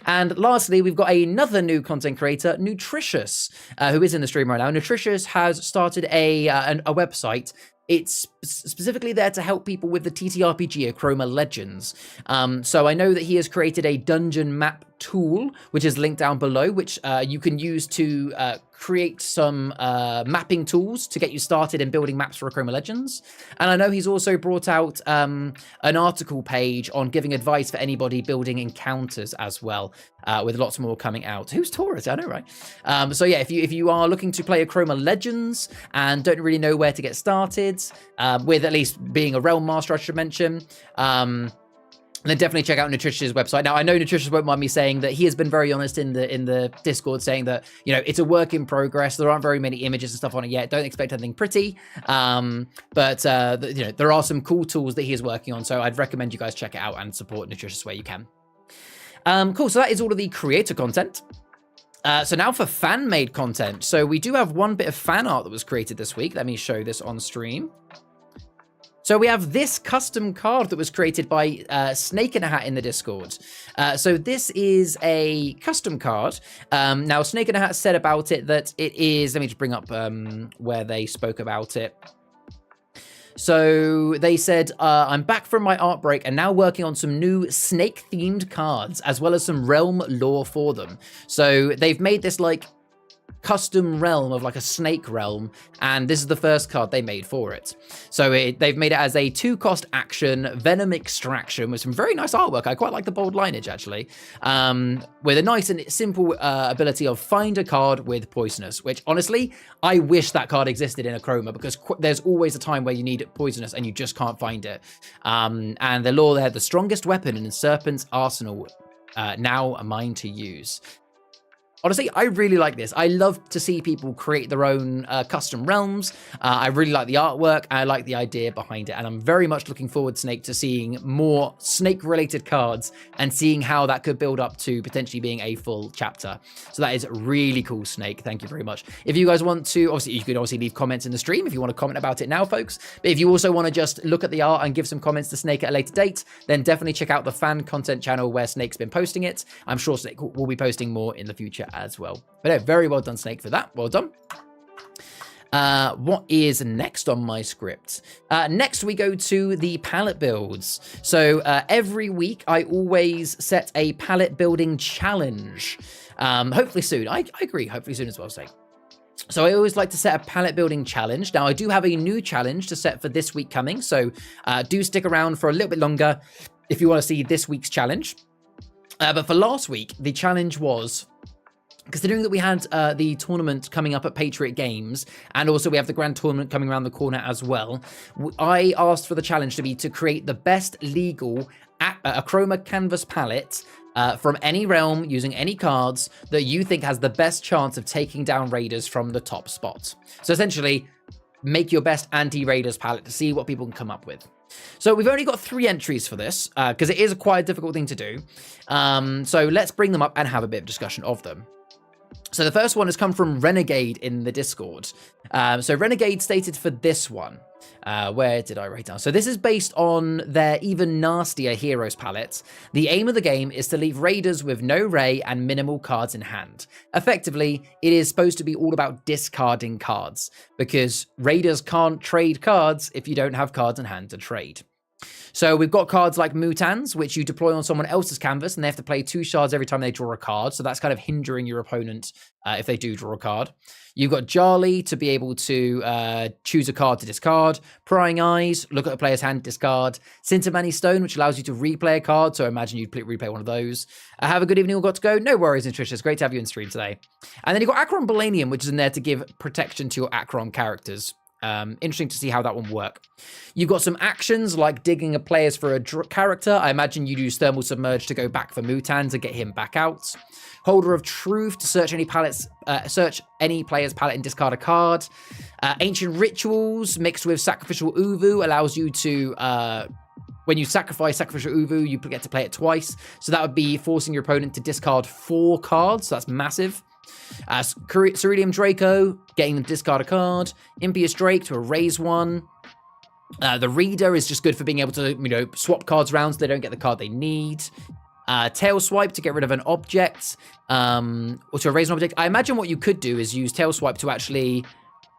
And lastly, we've got another new content creator, Nutritious, who is in the stream right now. Nutritious has started a website. It's specifically there to help people with the TTRPG Achroma Legends. So I know that he has created a dungeon map tool, which is linked down below, which you can use to create some mapping tools to get you started in building maps for Achroma Legends. And I know he's also brought out an article page on giving advice for anybody building encounters as well, with lots more coming out. Who's Taurus? I know, right? So yeah, if you are looking to play Achroma Legends and don't really know where to get started, with at least being a Realm Master, I should mention, And then definitely check out Nutritious' website. Now, I know Nutritious won't mind me saying that he has been very honest in the Discord, saying that, you know, it's a work in progress. There aren't very many images and stuff on it yet. Don't expect anything pretty. But you know, there are some cool tools that he is working on. So I'd recommend you guys check it out and support Nutritious where you can. Cool. So that is all of the creator content. So now for fan-made content. So we do have one bit of fan art that was created this week. Let me show this on stream. So we have this custom card that was created by Snake in a Hat in the Discord. So this is a custom card. Now, Snake in a Hat said about it that it is... Let me just bring up where they spoke about it. So they said, I'm back from my art break and now working on some new snake-themed cards, as well as some realm lore for them. So they've made this, like, custom realm of like a snake realm, and this is the first card they made for it. So they've made it as a 2-cost action venom extraction with some very nice artwork. I quite like the bold lineage, actually, with a nice and simple ability of find a card with poisonous, which honestly I wish that card existed in Achroma, because there's always a time where you need poisonous and you just can't find it. And the lore there, the strongest weapon in Serpent's arsenal, now mine to use. Honestly, I really like this. I love to see people create their own custom realms. I really like the artwork. I like the idea behind it. And I'm very much looking forward, Snake, to seeing more Snake-related cards and seeing how that could build up to potentially being a full chapter. So that is really cool, Snake. Thank you very much. If you guys want to, obviously, you can obviously leave comments in the stream if you want to comment about it now, folks. But if you also want to just look at the art and give some comments to Snake at a later date, then definitely check out the fan content channel where Snake's been posting it. I'm sure Snake will be posting more in the future as well. But no, very well done, Snake, for that. Well done. What is next on my script? Next, we go to the palette builds. So every week, I always set a palette building challenge. Hopefully soon. I agree. Hopefully soon as well, Snake. So I always like to set a palette building challenge. Now, I do have a new challenge to set for this week coming. So do stick around for a little bit longer if you want to see this week's challenge. But for last week, the challenge was... Considering that we had the tournament coming up at Patriot Games, and also we have the Grand Tournament coming around the corner as well, I asked for the challenge to be to create the best legal Achroma canvas palette from any realm using any cards that you think has the best chance of taking down raiders from the top spot. So essentially, make your best anti-raiders palette to see what people can come up with. So we've only got 3 entries for this, because it is quite a difficult thing to do. So let's bring them up and have a bit of discussion of them. So the first one has come from Renegade in the Discord. So Renegade stated for this one, where did I write down? So this is based on their even nastier Heroes palette. The aim of the game is to leave raiders with no ray and minimal cards in hand. Effectively, it is supposed to be all about discarding cards, because raiders can't trade cards if you don't have cards in hand to trade. So we've got cards like Mutans, which you deploy on someone else's canvas, and they have to play 2 shards every time they draw a card. So that's kind of hindering your opponent if they do draw a card. You've got Jarly to be able to choose a card to discard. Prying Eyes, look at a player's hand, discard. Sintermani Stone, which allows you to replay a card. So imagine you'd replay one of those. Have a good evening, all got to go. No worries, Nutritious. Great to have you in stream today. And then you've got Achroma Balanium, which is in there to give protection to your Achroma characters. Interesting to see how that one work. You've got some actions like digging a player's for a character. I imagine you'd use Thermal Submerge to go back for Mutan to get him back out. Holder of Truth to search any palettes, search any player's palette and discard a card. Ancient Rituals mixed with Sacrificial Uvu allows you to when you sacrifice Sacrificial Uvu, you get to play it twice. So that would be forcing your opponent to discard 4 cards. So that's massive. Cerulean Draco, getting them to discard a card. Impious Drake to erase one. The Reader is just good for being able to, swap cards around so they don't get the card they need. Tail Swipe to get rid of an object. Or to erase an object. I imagine what you could do is use Tail Swipe to actually...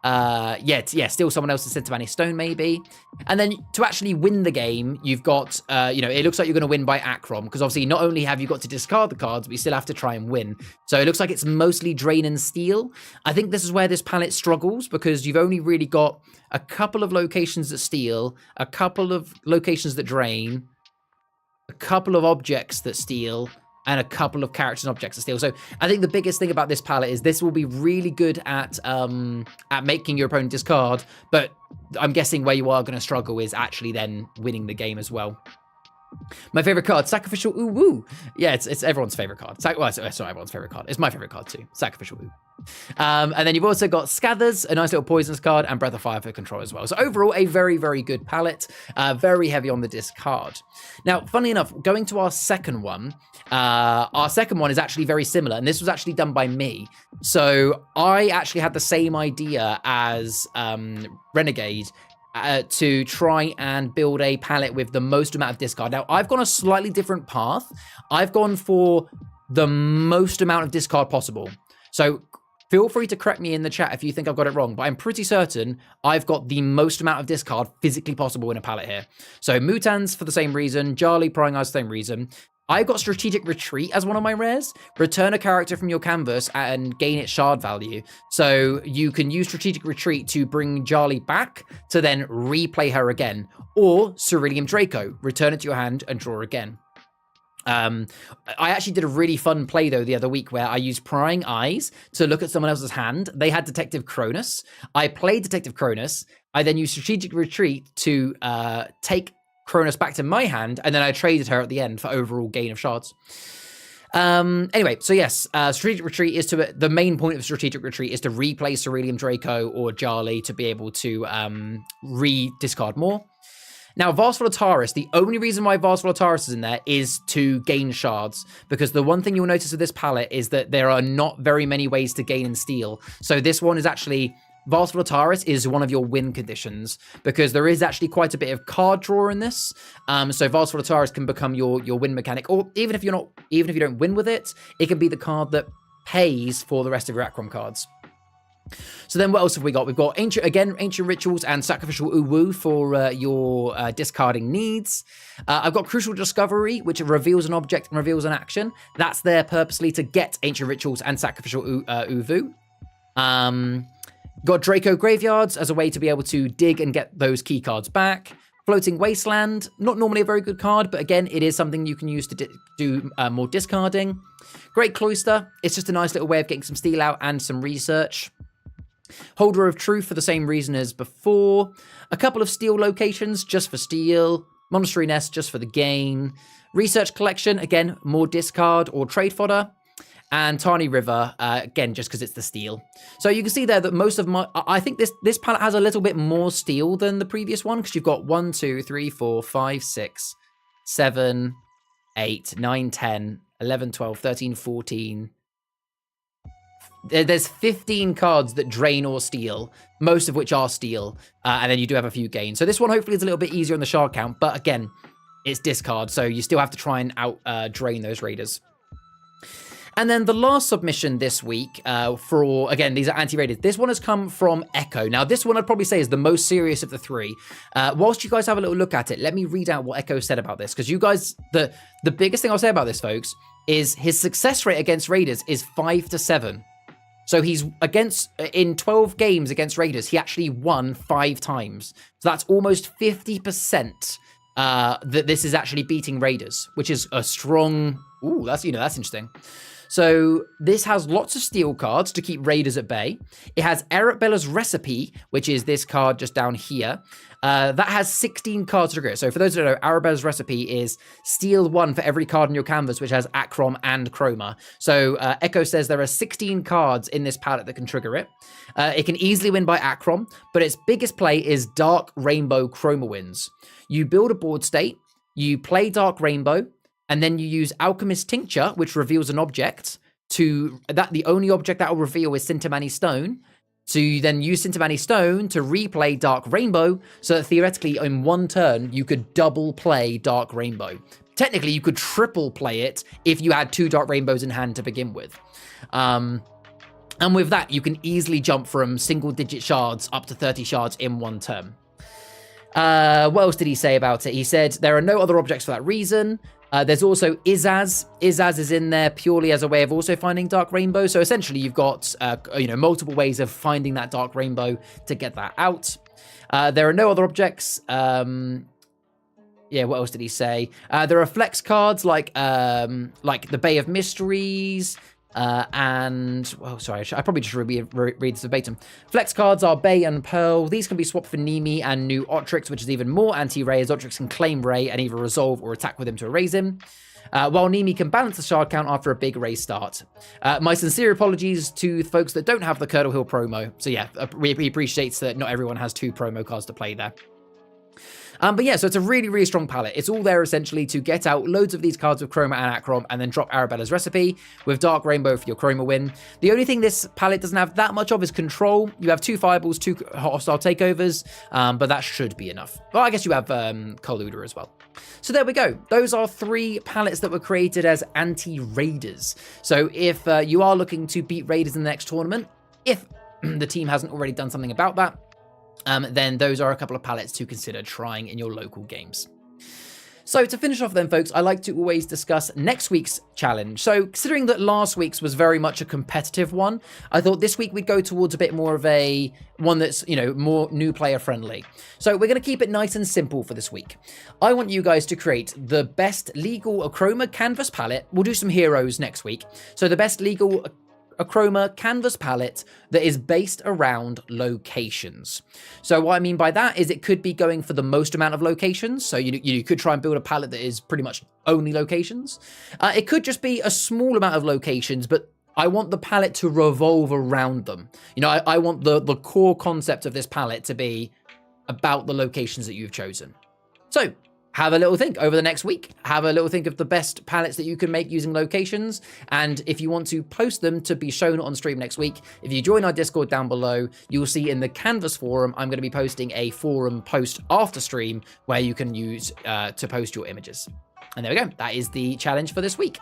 steal someone else's Sintermani Stone, maybe. And then to actually win the game, you've got, it looks like you're going to win by Achroma, because obviously not only have you got to discard the cards, but you still have to try and win. So it looks like it's mostly drain and steal. I think this is where this palette struggles, because you've only really got a couple of locations that steal, a couple of locations that drain, a couple of objects that steal, and a couple of characters and objects to steal. So I think the biggest thing about this palette is this will be really good at making your opponent discard, but I'm guessing where you are going to struggle is actually then winning the game as well. My favorite card, Sacrificial Ooh Woo. Yeah, it's everyone's favorite card. Well, it's not everyone's favorite card. It's my favorite card too, Sacrificial Ooh. And then you've also got Scathers, a nice little poisonous card, and Breath of Fire for control as well. So overall, a very, very good palette. Very heavy on the discard. Now, funnily enough, going to our second one is actually very similar, and this was actually done by me. So I actually had the same idea as Renegade, to try and build a palette with the most amount of discard. Now, I've gone a slightly different path. I've gone for the most amount of discard possible. So feel free to correct me in the chat if you think I've got it wrong, but I'm pretty certain I've got the most amount of discard physically possible in a palette here. So Mutans for the same reason, Jarly, Prying Eyes for the same reason. I've got Strategic Retreat as one of my rares. Return a character from your canvas and gain its shard value. So you can use Strategic Retreat to bring Jarly back to then replay her again. Or Cerulean Draco, return it to your hand and draw again. I actually did a really fun play though the other week where I used Prying Eyes to look at someone else's hand. They had Detective Cronus. I played Detective Cronus. I then used Strategic Retreat to take Cronus back to my hand, and then I traded her at the end for overall gain of shards. Anyway, so yes, Strategic Retreat is the main point of Strategic Retreat is to replay Cerulean Draco or Jarly to be able to re-discard more. Now, Vast Volataris, the only reason why Vast Volataris is in there is to gain shards, because the one thing you'll notice with this palette is that there are not very many ways to gain and steal. So this one is actually... Vast Volataris is one of your win conditions, because there is actually quite a bit of card draw in this. So Vast Volataris can become your win mechanic, or even if you don't win with it, it can be the card that pays for the rest of your Achroma cards. So then what else have we got? We've got Ancient Rituals and Sacrificial Uwu for your discarding needs. I've got Crucial Discovery, which reveals an object and reveals an action. That's there purposely to get Ancient Rituals and Sacrificial Uwu. Got Draco Graveyards as a way to be able to dig and get those key cards back. Floating Wasteland, not normally a very good card, but again, it is something you can use to do more discarding. Great Cloister, it's just a nice little way of getting some steal out and some research. Holder of Truth for the same reason as before. A couple of steal locations just for steal. Monastery Nest just for the gain. Research Collection, again, more discard or trade fodder. And Tani River, again, just because it's the steal. So you can see there that most of I think this palette has a little bit more steal than the previous one, because you've got 1, 2, 3, 4, 5, 6, 7, 8, 9, 10, 11, 12, 13, 14. There's 15 cards that drain or steal, most of which are steal, and then you do have a few gains. So this one hopefully is a little bit easier on the shard count, but again, it's discard, so you still have to try and drain those raiders. And then the last submission this week again, these are anti-rated. This one has come from Echo. Now, this one I'd probably say is the most serious of the three. Whilst you guys have a little look at it, let me read out what Echo said about this, because you guys, the biggest thing I'll say about this, folks, is his success rate against raiders is 5 to 7. So he's in 12 games against raiders, he actually won 5 times. So that's almost 50% that this is actually beating raiders, which is a strong... Ooh, that's interesting. So this has lots of steal cards to keep raiders at bay. It has Arabella's Recipe, which is this card just down here. That has 16 cards to trigger. So for those who don't know, Arabella's Recipe is steal 1 for every card on your canvas, which has Achroma and Chroma. So Echo says there are 16 cards in this palette that can trigger it. It can easily win by Achroma, but its biggest play is Dark Rainbow Chroma wins. You build a board state, you play Dark Rainbow, and then you use Alchemist Tincture, which reveals an object. The only object that will reveal is Sintamani Stone. So you then use Sintamani Stone to replay Dark Rainbow, so that theoretically in one turn, you could double play Dark Rainbow. Technically, you could triple play it if you had 2 Dark Rainbows in hand to begin with. And with that, you can easily jump from single-digit shards up to 30 shards in one turn. What else did he say about it? He said, there are no other objects for that reason. There's also Izaz. Izaz is in there purely as a way of also finding Dark Rainbow. So essentially, you've got multiple ways of finding that Dark Rainbow to get that out. There are no other objects. What else did he say? There are flex cards like the Bay of Mysteries. Sorry, I probably just read this verbatim. Flex cards are Bay and Pearl. These can be swapped for Nemi and new Otrix, which is even more anti-Ray, as Otrix can claim Ray and either resolve or attack with him to erase him. While Nemi can balance the shard count after a big Ray start. My sincere apologies to folks that don't have the Curdle Hill promo. So yeah, we appreciate that not everyone has 2 promo cards to play there. But yeah, so it's a really, really strong palette. It's all there essentially to get out loads of these cards with Chroma and Acrom and then drop Arabella's Recipe with Dark Rainbow for your Chroma win. The only thing this palette doesn't have that much of is control. You have 2 Fireballs, 2 Hostile Takeovers, but that should be enough. Well, I guess you have Colluder as well. So there we go. Those are 3 palettes that were created as anti-Raiders. So if you are looking to beat Raiders in the next tournament, if the team hasn't already done something about that, then those are a couple of palettes to consider trying in your local games. So to finish off then, folks, I like to always discuss next week's challenge. So considering that last week's was very much a competitive one, I thought this week we'd go towards a bit more of a one that's, you know, more new player friendly. So we're going to keep it nice and simple for this week. I want you guys to create the best legal Achroma canvas palette. We'll do some heroes next week. So the best legal Achroma canvas palette that is based around locations. So what I mean by that is it could be going for the most amount of locations. So you could try and build a palette that is pretty much only locations. It could just be a small amount of locations, but I want the palette to revolve around them. You know, I want the core concept of this palette to be about the locations that you've chosen. So have a little think over the next week. Have a little think of the best palettes that you can make using locations. And if you want to post them to be shown on stream next week, if you join our Discord down below, you'll see in the Canvas forum, I'm going to be posting a forum post after stream where you can use to post your images. And there we go. That is the challenge for this week.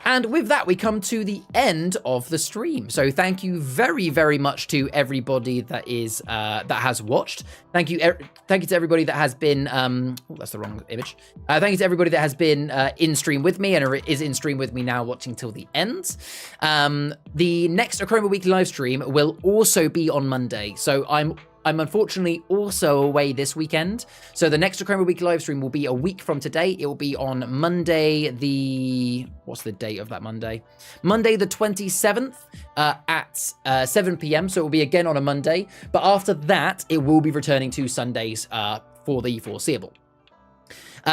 And with that, we come to the end of the stream. So thank you very, very much to everybody that is that has watched. Thank you to everybody that has been. Oh, that's the wrong image. Thank you to everybody that has been in stream with me and is in stream with me now, watching till the end. The next Achroma Weekly live stream will also be on Monday. So I'm unfortunately also away this weekend. So the next Achroma Weekly live stream will be a week from today. It will be on Monday what's the date of that Monday? Monday the 27th at 7 p.m. So it will be again on a Monday. But after that, it will be returning to Sundays for the foreseeable.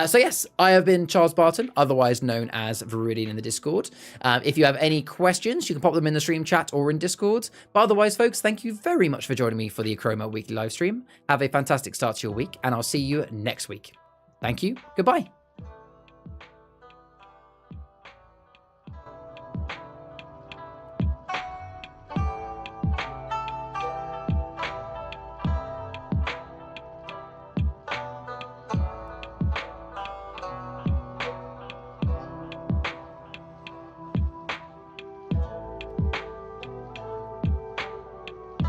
So yes, I have been Charles Barton, otherwise known as Viridian in the Discord. If you have any questions, you can pop them in the stream chat or in Discord. But otherwise, folks, thank you very much for joining me for the Achroma Weekly live stream. Have a fantastic start to your week, and I'll see you next week. Thank you. Goodbye.